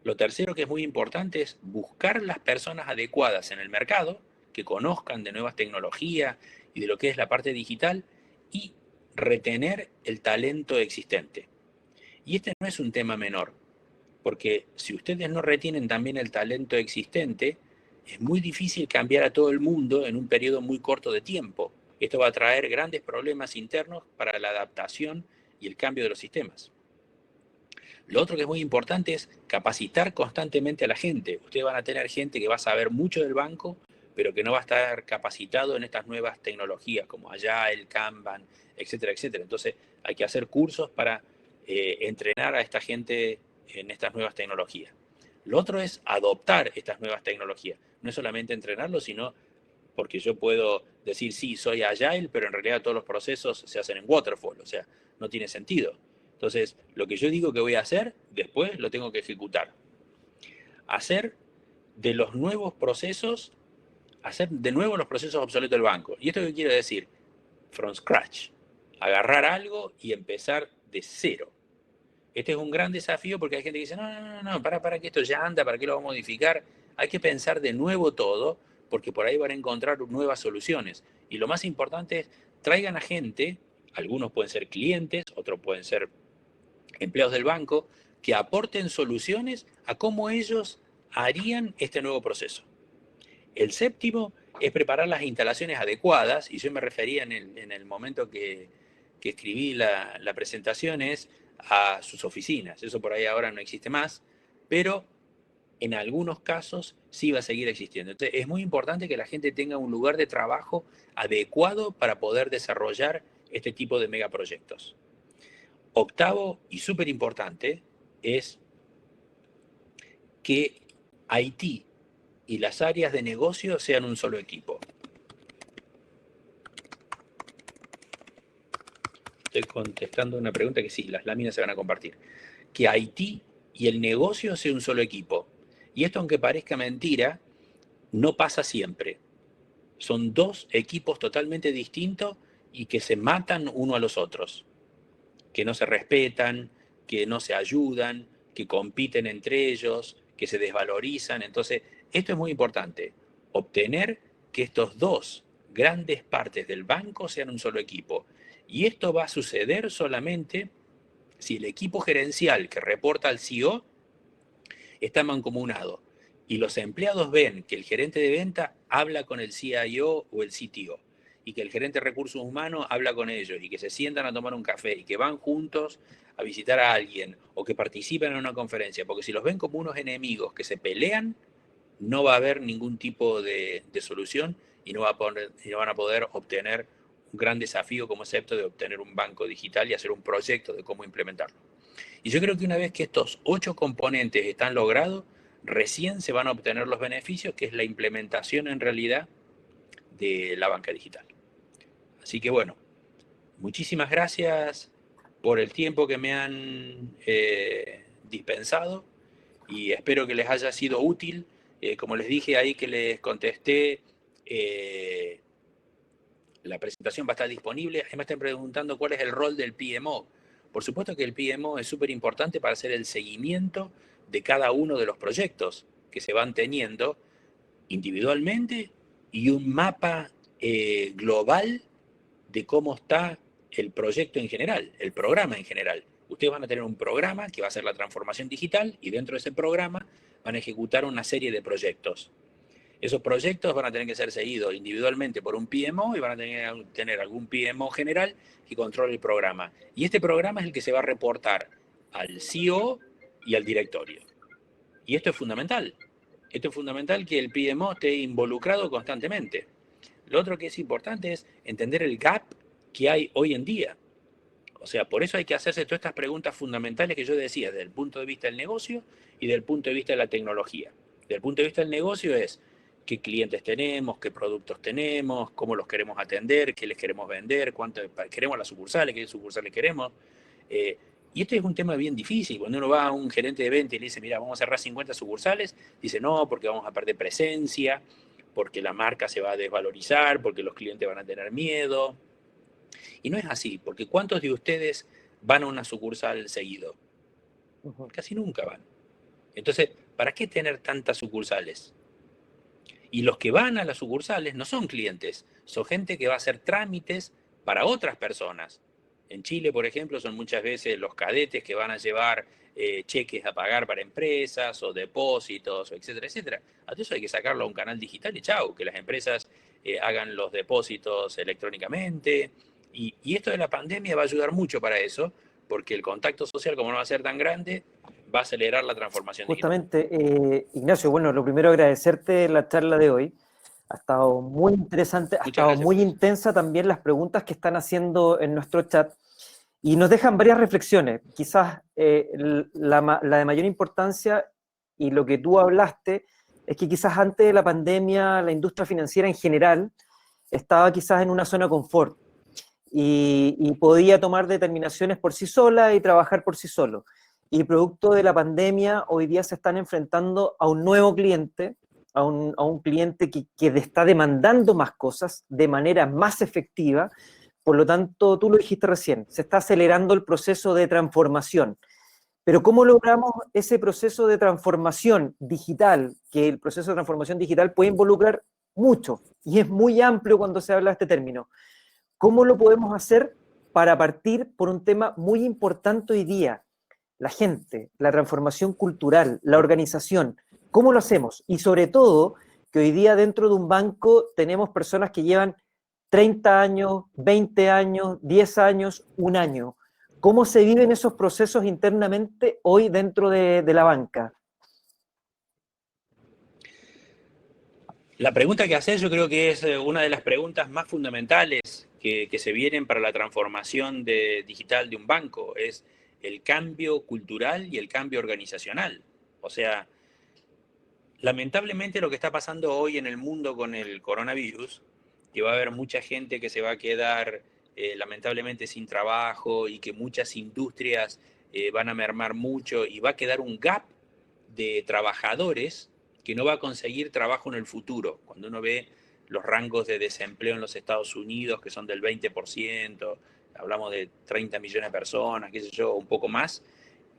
Lo tercero que es muy importante es buscar las personas adecuadas en el mercado, que conozcan de nuevas tecnologías y de lo que es la parte digital, y retener el talento existente. Y este no es un tema menor, porque si ustedes no retienen también el talento existente, es muy difícil cambiar a todo el mundo en un periodo muy corto de tiempo. Esto va a traer grandes problemas internos para la adaptación y el cambio de los sistemas. Lo otro que es muy importante es capacitar constantemente a la gente. Ustedes van a tener gente que va a saber mucho del banco, pero que no va a estar capacitado en estas nuevas tecnologías como Agile, Kanban, etcétera, etcétera. Entonces hay que hacer cursos para entrenar a esta gente en estas nuevas tecnologías. Lo otro es adoptar estas nuevas tecnologías. No es solamente entrenarlos, sino porque yo puedo decir, sí, soy Agile, pero en realidad todos los procesos se hacen en Waterfall. O sea, no tiene sentido. Entonces, lo que yo digo que voy a hacer, después lo tengo que ejecutar. Hacer de los nuevos procesos, hacer de nuevo los procesos obsoletos del banco. ¿Y esto qué quiere decir? From scratch. Agarrar algo y empezar de cero. Este es un gran desafío porque hay gente que dice, no, para que esto ya anda, ¿para qué lo vamos a modificar? Hay que pensar de nuevo todo, porque por ahí van a encontrar nuevas soluciones. Y lo más importante es, traigan a gente, algunos pueden ser clientes, otros pueden ser empleados del banco, que aporten soluciones a cómo ellos harían este nuevo proceso. El séptimo es preparar las instalaciones adecuadas, y yo me refería en el momento que escribí la presentación, es a sus oficinas. Eso por ahí ahora no existe más, pero en algunos casos sí va a seguir existiendo. Entonces es muy importante que la gente tenga un lugar de trabajo adecuado para poder desarrollar este tipo de megaproyectos. Octavo y súper importante es que IT y las áreas de negocio sean un solo equipo. Estoy contestando una pregunta que sí, las láminas se van a compartir. Que IT y el negocio sea un solo equipo. Y esto, aunque parezca mentira, no pasa siempre. Son dos equipos totalmente distintos y que se matan uno a los otros, que no se respetan, que no se ayudan, que compiten entre ellos, que se desvalorizan. Entonces, esto es muy importante, obtener que estos dos grandes partes del banco sean un solo equipo. Y esto va a suceder solamente si el equipo gerencial que reporta al CEO está mancomunado y los empleados ven que el gerente de venta habla con el CIO o el CTO y que el gerente de recursos humanos habla con ellos y que se sientan a tomar un café y que van juntos a visitar a alguien o que participan en una conferencia, porque si los ven como unos enemigos que se pelean, no va a haber ningún tipo de solución y no van a poder obtener un gran desafío como excepto de obtener un banco digital y hacer un proyecto de cómo implementarlo. Y yo creo que una vez que estos 8 componentes están logrados, recién se van a obtener los beneficios, que es la implementación en realidad de la banca digital. Así que bueno, muchísimas gracias por el tiempo que me han dispensado y espero que les haya sido útil. Como les dije ahí que les contesté, la presentación va a estar disponible. Ahí me están preguntando cuál es el rol del PMO. Por supuesto que el PMO es súper importante para hacer el seguimiento de cada uno de los proyectos que se van teniendo individualmente y un mapa global de cómo está el proyecto en general, el programa en general. Ustedes van a tener un programa que va a ser la transformación digital y dentro de ese programa van a ejecutar una serie de proyectos. Esos proyectos van a tener que ser seguidos individualmente por un PMO y van a tener algún PMO general que controle el programa. Y este programa es el que se va a reportar al CEO y al directorio. Y esto es fundamental. Esto es fundamental que el PMO esté involucrado constantemente. Lo otro que es importante es entender el gap que hay hoy en día. O sea, por eso hay que hacerse todas estas preguntas fundamentales que yo decía, desde el punto de vista del negocio y del punto de vista de la tecnología. Desde el punto de vista del negocio es qué clientes tenemos, qué productos tenemos, cómo los queremos atender, qué les queremos vender, cuánto queremos las sucursales, qué sucursales queremos. Y este es un tema bien difícil. Cuando uno va a un gerente de venta y le dice, mira, vamos a cerrar 50 sucursales, dice, no, porque vamos a perder presencia, porque la marca se va a desvalorizar, porque los clientes van a tener miedo. Y no es así, porque ¿cuántos de ustedes van a una sucursal seguido? Casi nunca van. Entonces, ¿para qué tener tantas sucursales? Y los que van a las sucursales no son clientes, son gente que va a hacer trámites para otras personas. En Chile, por ejemplo, son muchas veces los cadetes que van a llevar cheques a pagar para empresas o depósitos, etcétera, etcétera. A todo eso hay que sacarlo a un canal digital y chau, que las empresas hagan los depósitos electrónicamente. Y esto de la pandemia va a ayudar mucho para eso, porque el contacto social, como no va a ser tan grande, va a acelerar la transformación digital. Justamente, Ignacio, bueno, lo primero agradecerte la charla de hoy. Ha estado muy interesante, ha Muchas estado gracias muy por eso. intensa también las preguntas que están haciendo en nuestro chat y nos dejan varias reflexiones. Quizás la de mayor importancia y lo que tú hablaste es que quizás antes de la pandemia la industria financiera en general estaba quizás en una zona de confort y podía tomar determinaciones por sí sola y trabajar por sí solo. Y producto de la pandemia, hoy día se están enfrentando a un nuevo cliente, a un cliente que está demandando más cosas de manera más efectiva. Por lo tanto, tú lo dijiste recién, se está acelerando el proceso de transformación. Pero ¿cómo logramos ese proceso de transformación digital? Que el proceso de transformación digital puede involucrar mucho y es muy amplio cuando se habla de este término. ¿Cómo lo podemos hacer para partir por un tema muy importante hoy día? La gente, la transformación cultural, la organización. ¿Cómo lo hacemos? Y sobre todo, que hoy día dentro de un banco tenemos personas que llevan 30 años, 20 años, 10 años, un año. ¿Cómo se viven esos procesos internamente hoy dentro de la banca? La pregunta que haces yo creo que es una de las preguntas más fundamentales que se vienen para la transformación digital de un banco. Es el cambio cultural y el cambio organizacional. O sea, lamentablemente lo que está pasando hoy en el mundo con el coronavirus, que va a haber mucha gente que se va a quedar lamentablemente sin trabajo y que muchas industrias van a mermar mucho y va a quedar un gap de trabajadores que no va a conseguir trabajo en el futuro. Cuando uno ve los rangos de desempleo en los Estados Unidos, que son del 20%, hablamos de 30 millones de personas, qué sé yo, un poco más,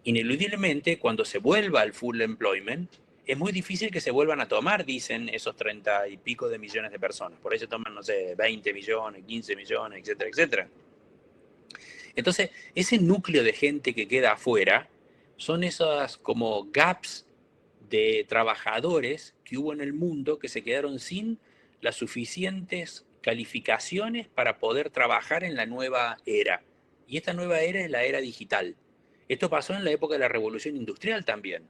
ineludiblemente cuando se vuelva al full employment, es muy difícil que se vuelvan a tomar, dicen, esos 30 y pico de millones de personas. Por ahí se toman, no sé, 20 millones, 15 millones, etcétera, etcétera. Entonces, ese núcleo de gente que queda afuera son esas como gaps de trabajadores que hubo en el mundo que se quedaron sin las suficientes calificaciones para poder trabajar en la nueva era. Y esta nueva era es la era digital. Esto pasó en la época de la revolución industrial también.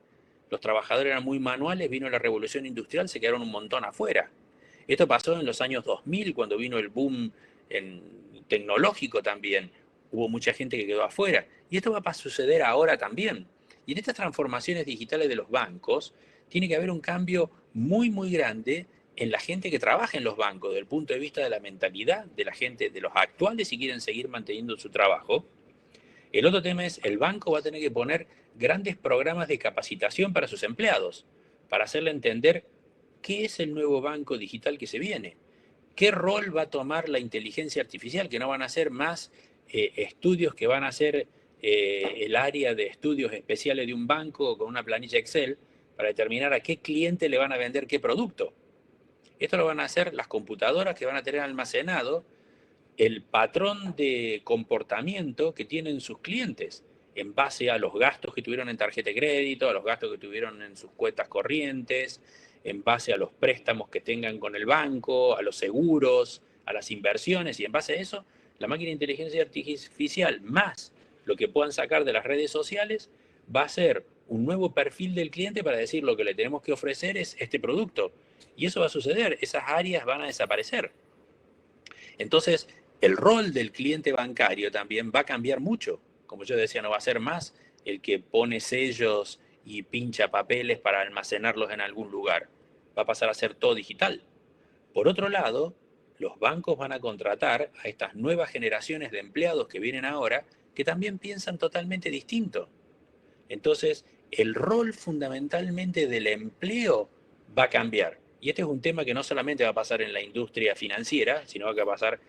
Los trabajadores eran muy manuales, vino la revolución industrial, se quedaron un montón afuera. Esto pasó en los años 2000, cuando vino el boom tecnológico también. Hubo mucha gente que quedó afuera. Y esto va a suceder ahora también. Y en estas transformaciones digitales de los bancos, tiene que haber un cambio muy, muy grande en la gente que trabaja en los bancos, desde el punto de vista de la mentalidad de la gente, de los actuales, si quieren seguir manteniendo su trabajo. El otro tema es, el banco va a tener que poner grandes programas de capacitación para sus empleados, para hacerle entender qué es el nuevo banco digital que se viene, qué rol va a tomar la inteligencia artificial, que no van a ser más estudios que van a ser el área de estudios especiales de un banco con una planilla Excel para determinar a qué cliente le van a vender qué producto. Esto lo van a hacer las computadoras que van a tener almacenado el patrón de comportamiento que tienen sus clientes en base a los gastos que tuvieron en tarjeta de crédito, a los gastos que tuvieron en sus cuentas corrientes, en base a los préstamos que tengan con el banco, a los seguros, a las inversiones, y en base a eso, la máquina de inteligencia artificial más lo que puedan sacar de las redes sociales va a ser un nuevo perfil del cliente para decir lo que le tenemos que ofrecer es este producto. Y eso va a suceder, esas áreas van a desaparecer. Entonces, el rol del cliente bancario también va a cambiar mucho. Como yo decía, no va a ser más el que pone sellos y pincha papeles para almacenarlos en algún lugar. Va a pasar a ser todo digital. Por otro lado, los bancos van a contratar a estas nuevas generaciones de empleados que vienen ahora que también piensan totalmente distinto. Entonces, el rol fundamentalmente del empleo va a cambiar. Y este es un tema que no solamente va a pasar en la industria financiera, sino que va a pasar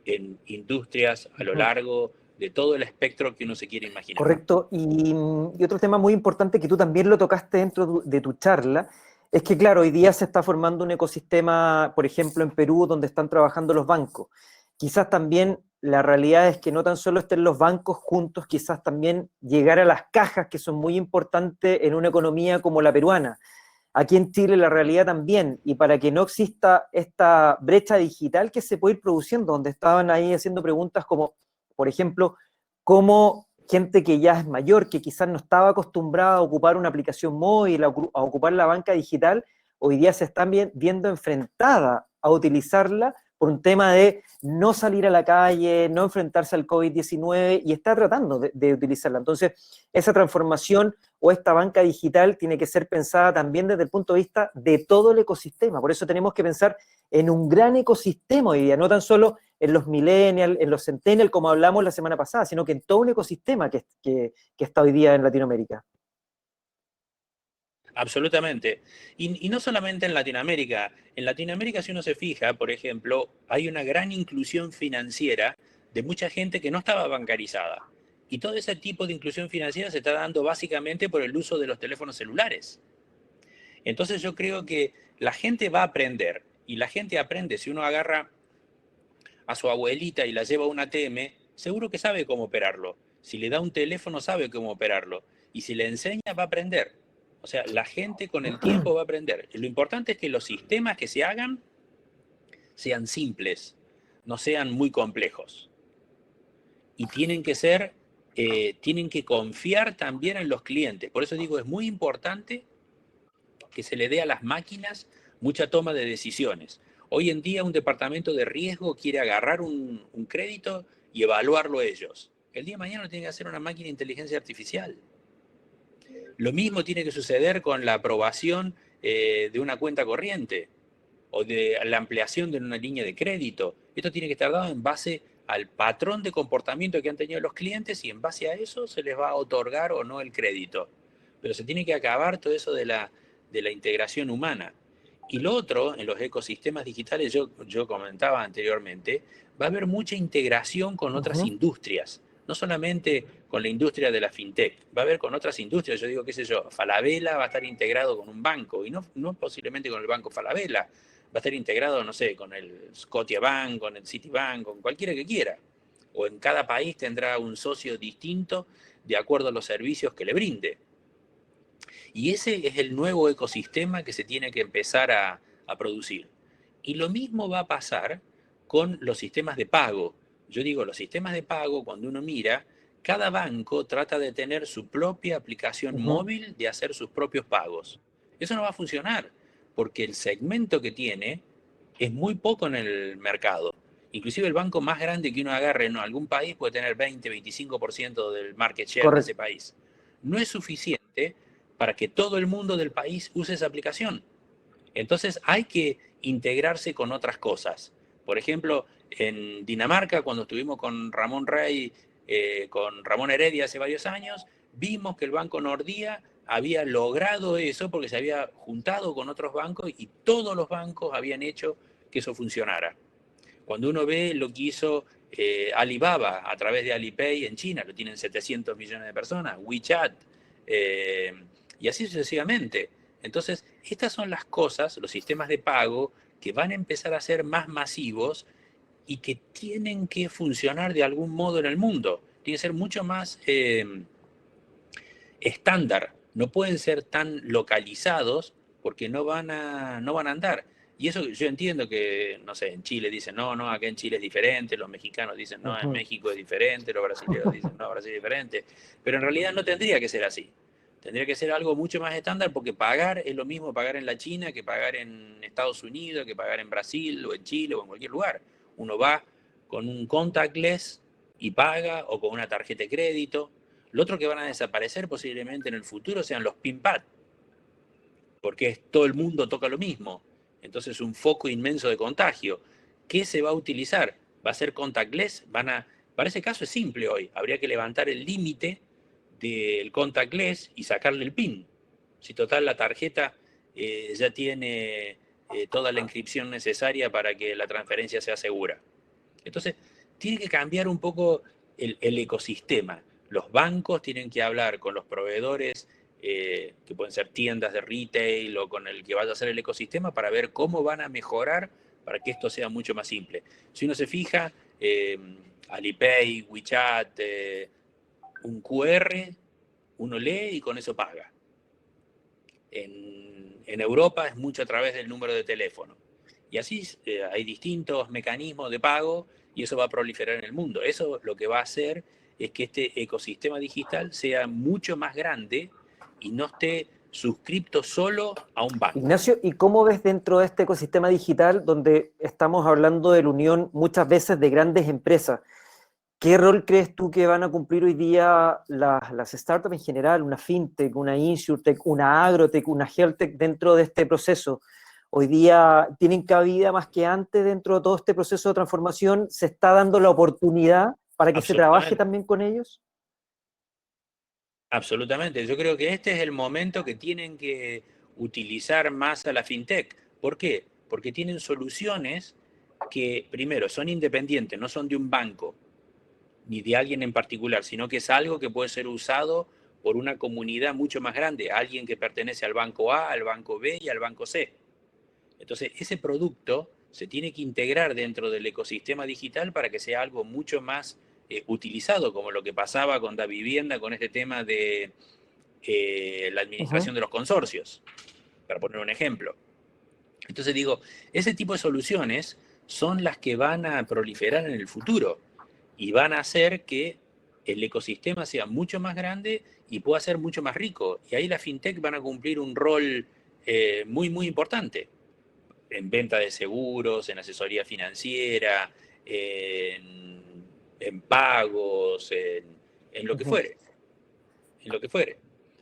en industrias a lo largo de todo el espectro que uno se quiere imaginar. Correcto. Y otro tema muy importante que tú también lo tocaste dentro de tu charla, es que, claro, hoy día se está formando un ecosistema, por ejemplo, en Perú, donde están trabajando los bancos. Quizás también la realidad es que no tan solo estén los bancos juntos, quizás también llegar a las cajas, que son muy importantes en una economía como la peruana. Aquí en Chile la realidad también, y para que no exista esta brecha digital que se puede ir produciendo, donde estaban ahí haciendo preguntas como, por ejemplo, cómo gente que ya es mayor, que quizás no estaba acostumbrada a ocupar una aplicación móvil, a ocupar la banca digital, hoy día se están viendo enfrentada a utilizarla por un tema de no salir a la calle, no enfrentarse al COVID-19 y está tratando de utilizarla. Entonces, esa transformación o esta banca digital tiene que ser pensada también desde el punto de vista de todo el ecosistema. Por eso tenemos que pensar en un gran ecosistema hoy día, no tan solo en los millennials, en los centennials, como hablamos la semana pasada, sino que en todo un ecosistema que está hoy día en Latinoamérica. Absolutamente. Y no solamente en Latinoamérica. En Latinoamérica, si uno se fija, por ejemplo, hay una gran inclusión financiera de mucha gente que no estaba bancarizada. Y todo ese tipo de inclusión financiera se está dando básicamente por el uso de los teléfonos celulares. Entonces yo creo que la gente va a aprender. Y la gente aprende, si uno agarra a su abuelita y la lleva a un ATM, seguro que sabe cómo operarlo. Si le da un teléfono, sabe cómo operarlo. Y si le enseña, va a aprender. O sea, la gente con el tiempo va a aprender. Lo importante es que los sistemas que se hagan sean simples, no sean muy complejos. Y tienen que ser, tienen que confiar también en los clientes. Por eso digo, es muy importante que se le dé a las máquinas mucha toma de decisiones. Hoy en día un departamento de riesgo quiere agarrar un crédito y evaluarlo ellos. El día de mañana lo tiene que hacer una máquina de inteligencia artificial. Lo mismo tiene que suceder con la aprobación de una cuenta corriente o de la ampliación de una línea de crédito. Esto tiene que estar dado en base al patrón de comportamiento que han tenido los clientes y en base a eso se les va a otorgar o no el crédito. Pero se tiene que acabar todo eso de la integración humana. Y lo otro, en los ecosistemas digitales, yo comentaba anteriormente, va a haber mucha integración con otras industrias, no solamente con la industria de la fintech, va a haber con otras industrias. Yo digo, qué sé yo, Falabella va a estar integrado con un banco, y no posiblemente con el banco Falabella, va a estar integrado, no sé, con el Scotiabank, con el Citibank, con cualquiera que quiera. O en cada país tendrá un socio distinto de acuerdo a los servicios que le brinde. Y ese es el nuevo ecosistema que se tiene que empezar a producir. Y lo mismo va a pasar con los sistemas de pago. Yo digo, los sistemas de pago, cuando uno mira, cada banco trata de tener su propia aplicación móvil de hacer sus propios pagos. Eso no va a funcionar, porque el segmento que tiene es muy poco en el mercado. Inclusive el banco más grande que uno agarre en algún país puede tener 20-25% del market share de ese Correcto. país. No es suficiente para que todo el mundo del país use esa aplicación. Entonces hay que integrarse con otras cosas. Por ejemplo, en Dinamarca, cuando estuvimos con Ramón Rey, con Ramón Heredia hace varios años, vimos que el Banco Nordea había logrado eso porque se había juntado con otros bancos y todos los bancos habían hecho que eso funcionara. Cuando uno ve lo que hizo Alibaba a través de Alipay en China, lo tienen 700 millones de personas, WeChat, y así sucesivamente. Entonces, estas son las cosas, los sistemas de pago, que van a empezar a ser más masivos y que tienen que funcionar de algún modo en el mundo. Tienen que ser mucho más estándar. No pueden ser tan localizados porque no van a andar. Y eso yo entiendo que, no sé, en Chile dicen, no, acá en Chile es diferente, los mexicanos dicen, no, en México es diferente, los brasileños dicen, no, Brasil es diferente. Pero en realidad no tendría que ser así. Tendría que ser algo mucho más estándar porque pagar es lo mismo pagar en la China que pagar en Estados Unidos, que pagar en Brasil o en Chile o en cualquier lugar. Uno va con un contactless y paga o con una tarjeta de crédito. Lo otro que van a desaparecer posiblemente en el futuro sean los PIN-PAD, porque todo el mundo toca lo mismo. Entonces un foco inmenso de contagio. ¿Qué se va a utilizar? ¿Va a ser contactless? Para ese caso es simple hoy. Habría que levantar el límite del contactless y sacarle el PIN. Si total la tarjeta ya tiene toda la inscripción necesaria para que la transferencia sea segura. Entonces, tiene que cambiar un poco el ecosistema. Los bancos tienen que hablar con los proveedores, que pueden ser tiendas de retail o con el que vaya a ser el ecosistema, para ver cómo van a mejorar para que esto sea mucho más simple. Si uno se fija, Alipay, WeChat, un QR, uno lee y con eso paga. En Europa es mucho a través del número de teléfono. Y así hay distintos mecanismos de pago y eso va a proliferar en el mundo. Eso lo que va a hacer es que este ecosistema digital sea mucho más grande y no esté suscripto solo a un banco. Ignacio, ¿y cómo ves dentro de este ecosistema digital donde estamos hablando de la unión muchas veces de grandes empresas? ¿Qué rol crees tú que van a cumplir hoy día las startups en general, una fintech, una insurtech, una agrotech, una healthtech dentro de este proceso? Hoy día tienen cabida más que antes dentro de todo este proceso de transformación. ¿Se está dando la oportunidad para que se trabaje también con ellos? Absolutamente. Yo creo que este es el momento que tienen que utilizar más a la fintech. ¿Por qué? Porque tienen soluciones que, primero, son independientes, no son de un banco ni de alguien en particular, sino que es algo que puede ser usado por una comunidad mucho más grande, alguien que pertenece al banco A, al banco B y al banco C. Entonces, ese producto se tiene que integrar dentro del ecosistema digital para que sea algo mucho más utilizado, como lo que pasaba con la vivienda, con este tema de la administración de los consorcios, para poner un ejemplo. Entonces digo, ese tipo de soluciones son las que van a proliferar en el futuro y van a hacer que el ecosistema sea mucho más grande y pueda ser mucho más rico. Y ahí las fintech van a cumplir un rol muy, muy importante en venta de seguros, en asesoría financiera, en pagos, en lo que fuere. En lo que fuere.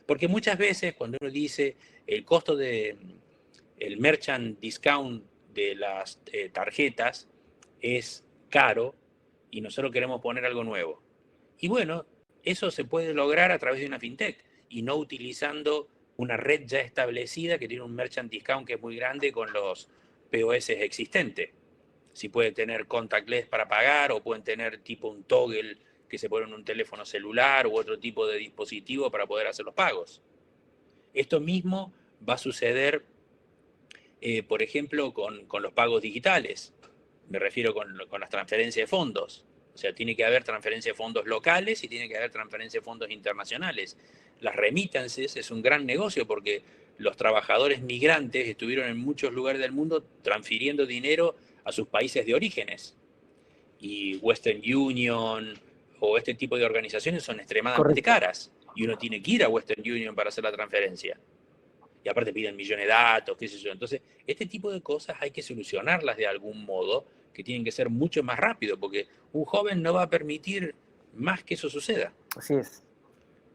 Porque muchas veces cuando uno dice el costo de el merchant discount de las tarjetas es caro y nosotros queremos poner algo nuevo. Y bueno, eso se puede lograr a través de una fintech y no utilizando una red ya establecida que tiene un merchant discount que es muy grande con los POS existentes. Si puede tener contactless para pagar o pueden tener tipo un toggle que se pone en un teléfono celular u otro tipo de dispositivo para poder hacer los pagos. Esto mismo va a suceder, por ejemplo, con los pagos digitales. Me refiero con las transferencias de fondos. O sea, tiene que haber transferencia de fondos locales y tiene que haber transferencia de fondos internacionales. Las remittances es un gran negocio porque los trabajadores migrantes estuvieron en muchos lugares del mundo transfiriendo dinero a sus países de orígenes. Y Western Union o este tipo de organizaciones son extremadamente caras. Y uno tiene que ir a Western Union para hacer la transferencia. Y aparte piden millones de datos, qué sé yo. Entonces, este tipo de cosas hay que solucionarlas de algún modo, que tienen que ser mucho más rápido, porque un joven no va a permitir más que eso suceda. Así es.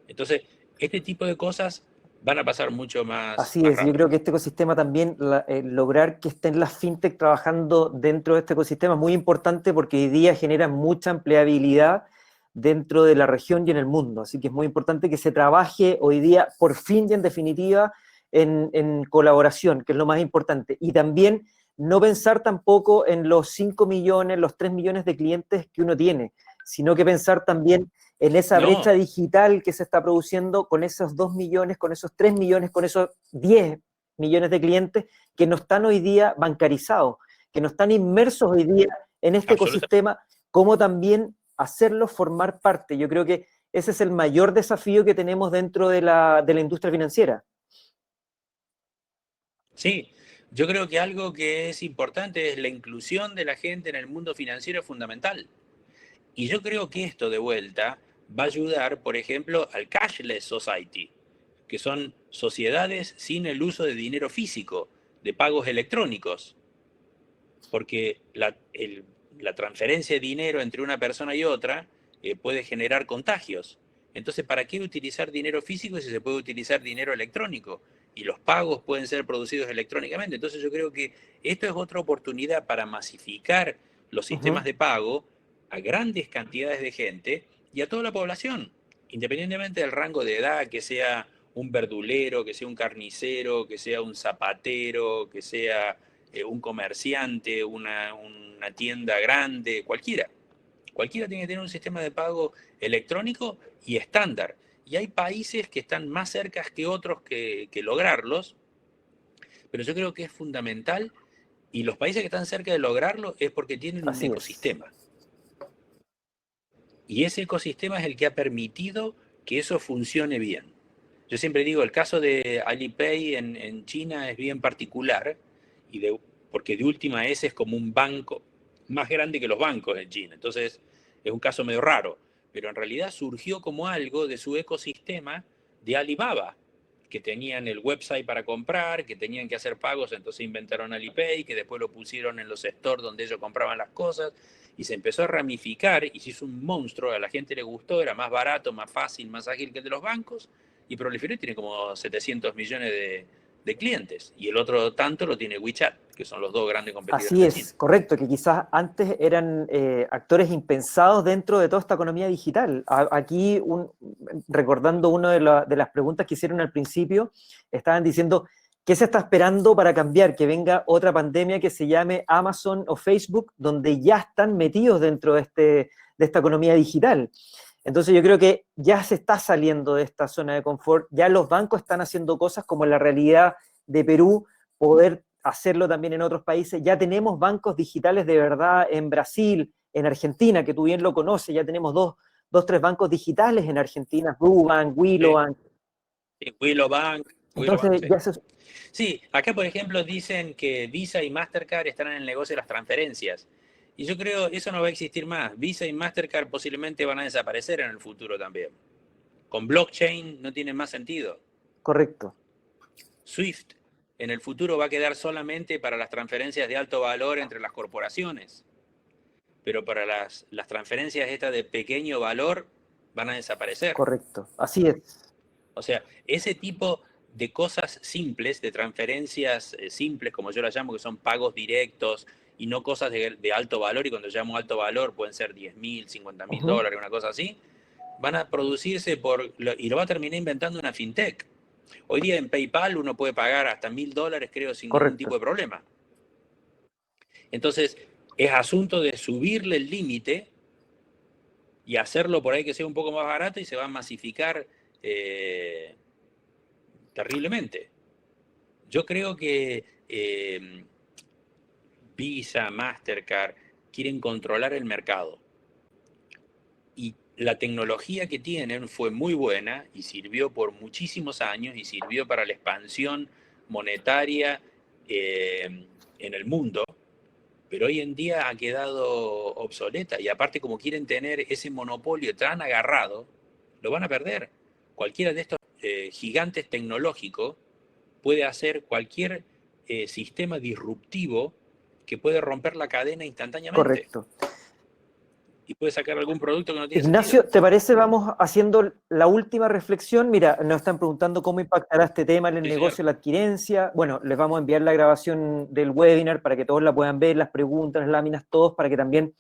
Entonces, este tipo de cosas van a pasar mucho más Así es, rápido. yo creo que este ecosistema también, lograr que estén las fintech trabajando dentro de este ecosistema es muy importante porque hoy día generan mucha empleabilidad dentro de la región y en el mundo. Así que es muy importante que se trabaje hoy día, por fin y en definitiva, en colaboración, que es lo más importante. Y también no pensar tampoco en los 5 millones, los 3 millones de clientes que uno tiene, sino que pensar también en esa brecha digital que se está produciendo con esos 2 millones, con esos 3 millones, con esos 10 millones de clientes que no están hoy día bancarizados, que no están inmersos hoy día en este ecosistema, como también hacerlos formar parte. Yo creo que ese es el mayor desafío que tenemos dentro de la industria financiera. Sí, yo creo que algo que es importante es la inclusión de la gente en el mundo financiero fundamental. Y yo creo que esto de vuelta va a ayudar, por ejemplo, al cashless society, que son sociedades sin el uso de dinero físico, de pagos electrónicos. Porque la transferencia de dinero entre una persona y otra puede generar contagios. Entonces, ¿para qué utilizar dinero físico si se puede utilizar dinero electrónico? Y los pagos pueden ser producidos electrónicamente. Entonces yo creo que esto es otra oportunidad para masificar los sistemas de pago a grandes cantidades de gente y a toda la población, independientemente del rango de edad, que sea un verdulero, que sea un carnicero, que sea un zapatero, que sea un comerciante, una tienda grande, cualquiera. Cualquiera tiene que tener un sistema de pago electrónico y estándar. Y hay países que están más cerca que otros que lograrlos, pero yo creo que es fundamental y los países que están cerca de lograrlo es porque tienen un ecosistema. Y ese ecosistema es el que ha permitido que eso funcione bien. Yo siempre digo, el caso de Alipay en China es bien particular, porque de última ese es como un banco más grande que los bancos en China. Entonces es un caso medio raro, pero en realidad surgió como algo de su ecosistema de Alibaba, que tenían el website para comprar, que tenían que hacer pagos, entonces inventaron Alipay, que después lo pusieron en los stores donde ellos compraban las cosas, y se empezó a ramificar y se hizo un monstruo, a la gente le gustó, era más barato, más fácil, más ágil que el de los bancos, y proliferó y tiene como 700 millones de clientes. Y el otro tanto lo tiene WeChat, que son los dos grandes competidores de China. Así es, correcto, que quizás antes eran actores impensados dentro de toda esta economía digital. Aquí, recordando una de las preguntas que hicieron al principio, estaban diciendo, ¿qué se está esperando para cambiar? Que venga otra pandemia que se llame Amazon o Facebook, donde ya están metidos dentro de esta economía digital. Entonces yo creo que ya se está saliendo de esta zona de confort, ya los bancos están haciendo cosas como en la realidad de Perú, poder hacerlo también en otros países. Ya tenemos bancos digitales de verdad en Brasil, en Argentina, que tú bien lo conoces, ya tenemos tres bancos digitales en Argentina, Rubank, Willobank. Sí, Willow Bank, Entonces, sí. ya se... Sí, acá por ejemplo dicen que Visa y Mastercard están en el negocio de las transferencias. Y yo creo eso no va a existir más. Visa y Mastercard posiblemente van a desaparecer en el futuro también. Con blockchain no tiene más sentido. Correcto. Swift en el futuro va a quedar solamente para las transferencias de alto valor entre las corporaciones. Pero para las transferencias estas de pequeño valor van a desaparecer. Correcto. Así es. O sea, ese tipo de cosas simples, de transferencias simples, como yo las llamo, que son pagos directos y no cosas de alto valor, y cuando llamo alto valor pueden ser 10.000, 50.000 Ujú. dólares, una cosa así, van a producirse y lo va a terminar inventando una fintech. Hoy día en PayPal uno puede pagar hasta $1.000, creo, sin ningún tipo Correcto. de problema. Entonces, es asunto de subirle el límite y hacerlo por ahí que sea un poco más barato y se va a masificar terriblemente. Yo creo que Visa, Mastercard quieren controlar el mercado. Y la tecnología que tienen fue muy buena y sirvió por muchísimos años y sirvió para la expansión monetaria en el mundo, pero hoy en día ha quedado obsoleta y aparte como quieren tener ese monopolio tan agarrado, lo van a perder. Cualquiera de estos gigantes tecnológicos puede hacer cualquier sistema disruptivo que puede romper la cadena instantáneamente Correcto. y puede sacar algún producto que no tiene sentido. Ignacio, ¿te parece? Vamos haciendo la última reflexión. Mira, nos están preguntando cómo impactará este tema en el Sí, señor. negocio de la adquirencia. Bueno, les vamos a enviar la grabación del webinar para que todos la puedan ver, las preguntas, las láminas, todos, para que también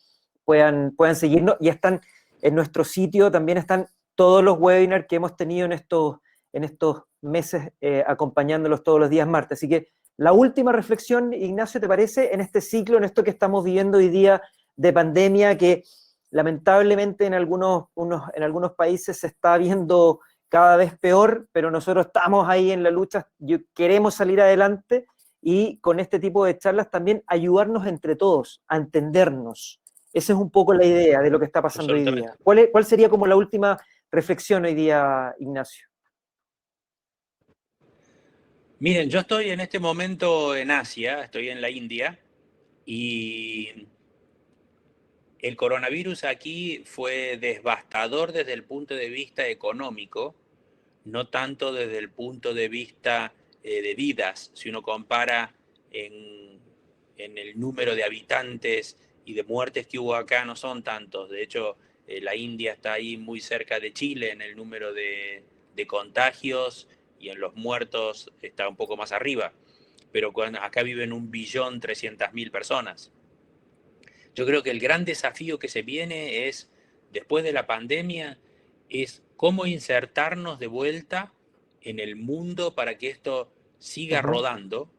puedan seguirnos. Ya están en nuestro sitio, también están todos los webinars que hemos tenido en estos meses, acompañándolos todos los días martes. Así que la última reflexión, Ignacio, ¿te parece? En este ciclo, en esto que estamos viviendo hoy día de pandemia, que lamentablemente en algunos países se está viendo cada vez peor, pero nosotros estamos ahí en la lucha, queremos salir adelante y con este tipo de charlas también ayudarnos entre todos a entendernos. Esa es un poco la idea de lo que está pasando hoy Absolutamente. día. ¿Cuál sería como la última reflexión hoy día, Ignacio? Miren, yo estoy en este momento en Asia, estoy en la India, y el coronavirus aquí fue devastador desde el punto de vista económico, no tanto desde el punto de vista de vidas. Si uno compara en el número de habitantes y de muertes que hubo acá, no son tantos. De hecho, la India está ahí muy cerca de Chile en el número de contagios y en los muertos está un poco más arriba. Pero acá viven 1.300.000 personas. Yo creo que el gran desafío que se viene es, después de la pandemia, es cómo insertarnos de vuelta en el mundo para que esto siga Ujú. rodando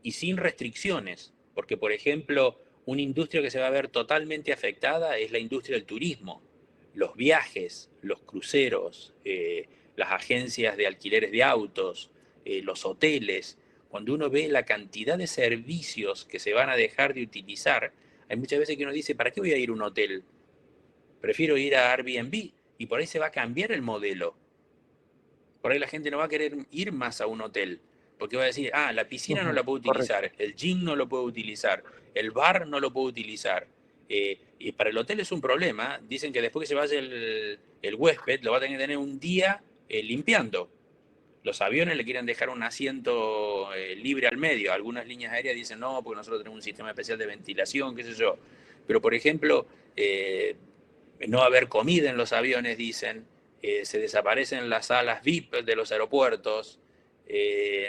y sin restricciones. Porque, por ejemplo, una industria que se va a ver totalmente afectada es la industria del turismo. Los viajes, los cruceros, las agencias de alquileres de autos, los hoteles. Cuando uno ve la cantidad de servicios que se van a dejar de utilizar, hay muchas veces que uno dice, ¿para qué voy a ir a un hotel? Prefiero ir a Airbnb y por ahí se va a cambiar el modelo. Por ahí la gente no va a querer ir más a un hotel, porque va a decir, ah, la piscina no Ujú. la puedo Correcto. utilizar, el gym no lo puedo utilizar, el bar no lo puedo utilizar. Y para el hotel es un problema. Dicen que después que se vaya el huésped, lo va a tener que tener un día limpiando. Los aviones le quieren dejar un asiento libre al medio. Algunas líneas aéreas dicen no, porque nosotros tenemos un sistema especial de ventilación, qué sé yo. Pero, por ejemplo, no haber comida en los aviones, dicen, se desaparecen las salas VIP de los aeropuertos,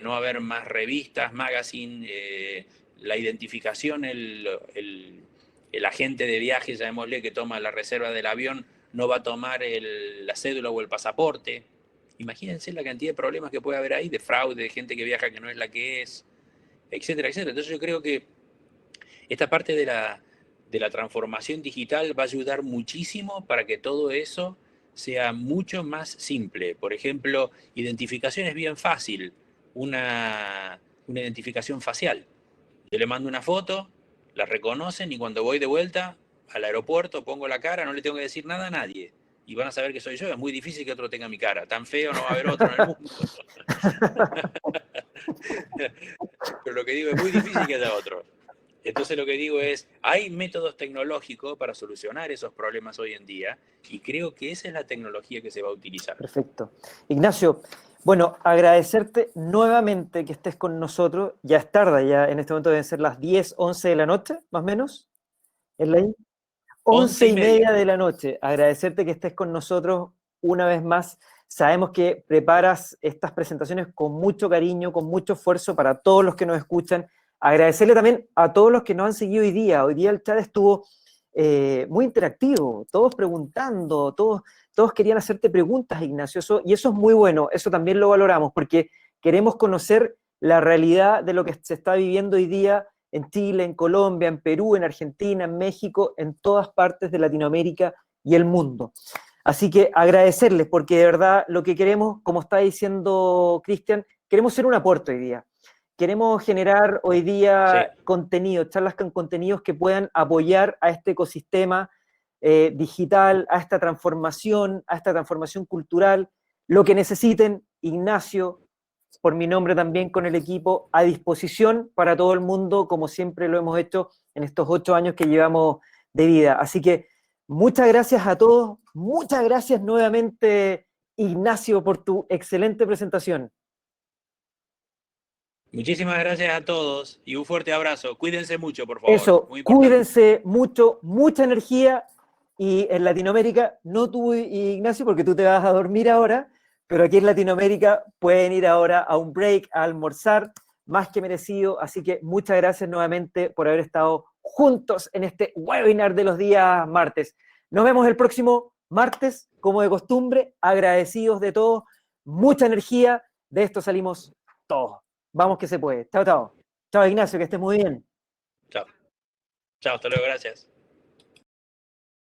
no haber más revistas, magazine, la identificación, el agente de viaje, llamémosle, que toma la reserva del avión, no va a tomar la cédula o el pasaporte. Imagínense la cantidad de problemas que puede haber ahí, de fraude, de gente que viaja que no es la que es, etcétera, etcétera. Entonces yo creo que esta parte de la transformación digital va a ayudar muchísimo para que todo eso sea mucho más simple. Por ejemplo, identificación es bien fácil, una identificación facial. Yo le mando una foto, la reconocen y cuando voy de vuelta al aeropuerto pongo la cara, no le tengo que decir nada a nadie. y van a saber que soy yo. Es muy difícil que otro tenga mi cara. Tan feo no va a haber otro en el mundo. Pero lo que digo es muy difícil que haya otro. Entonces lo que digo es, hay métodos tecnológicos para solucionar esos problemas hoy en día y creo que esa es la tecnología que se va a utilizar. Perfecto. Ignacio, bueno, agradecerte nuevamente que estés con nosotros. Ya es tarde, ya en este momento deben ser las 10, 11 de la noche, más o menos. ¿Es la 11 y media de la noche. Agradecerte que estés con nosotros una vez más. Sabemos que preparas estas presentaciones con mucho cariño, con mucho esfuerzo para todos los que nos escuchan. Agradecerle también a todos los que nos han seguido hoy día. Hoy día el chat estuvo muy interactivo, todos preguntando, todos querían hacerte preguntas, Ignacio, y eso es muy bueno, eso también lo valoramos, porque queremos conocer la realidad de lo que se está viviendo hoy día en Chile, en Colombia, en Perú, en Argentina, en México, en todas partes de Latinoamérica y el mundo. Así que agradecerles, porque de verdad lo que queremos, como está diciendo Cristian, queremos ser un aporte hoy día. Queremos generar hoy día contenido, charlas con contenidos que puedan apoyar a este ecosistema digital, a esta transformación cultural, lo que necesiten. Ignacio, por mi nombre también con el equipo, a disposición para todo el mundo, como siempre lo hemos hecho en estos 8 años que llevamos de vida. Así que muchas gracias a todos, muchas gracias nuevamente, Ignacio, por tu excelente presentación. Muchísimas gracias a todos y un fuerte abrazo. Cuídense mucho, por favor. Eso, muy importante. Cuídense mucho, mucha energía. Y en Latinoamérica, no tú, Ignacio, porque tú te vas a dormir ahora, pero aquí en Latinoamérica pueden ir ahora a un break, a almorzar, más que merecido. Así que muchas gracias nuevamente por haber estado juntos en este webinar de los días martes. Nos vemos el próximo martes, como de costumbre, agradecidos de todo, mucha energía, de esto salimos todos. Vamos que se puede. Chao, chao. Chao, Ignacio, que estés muy bien. Chao. Chao, hasta luego, gracias.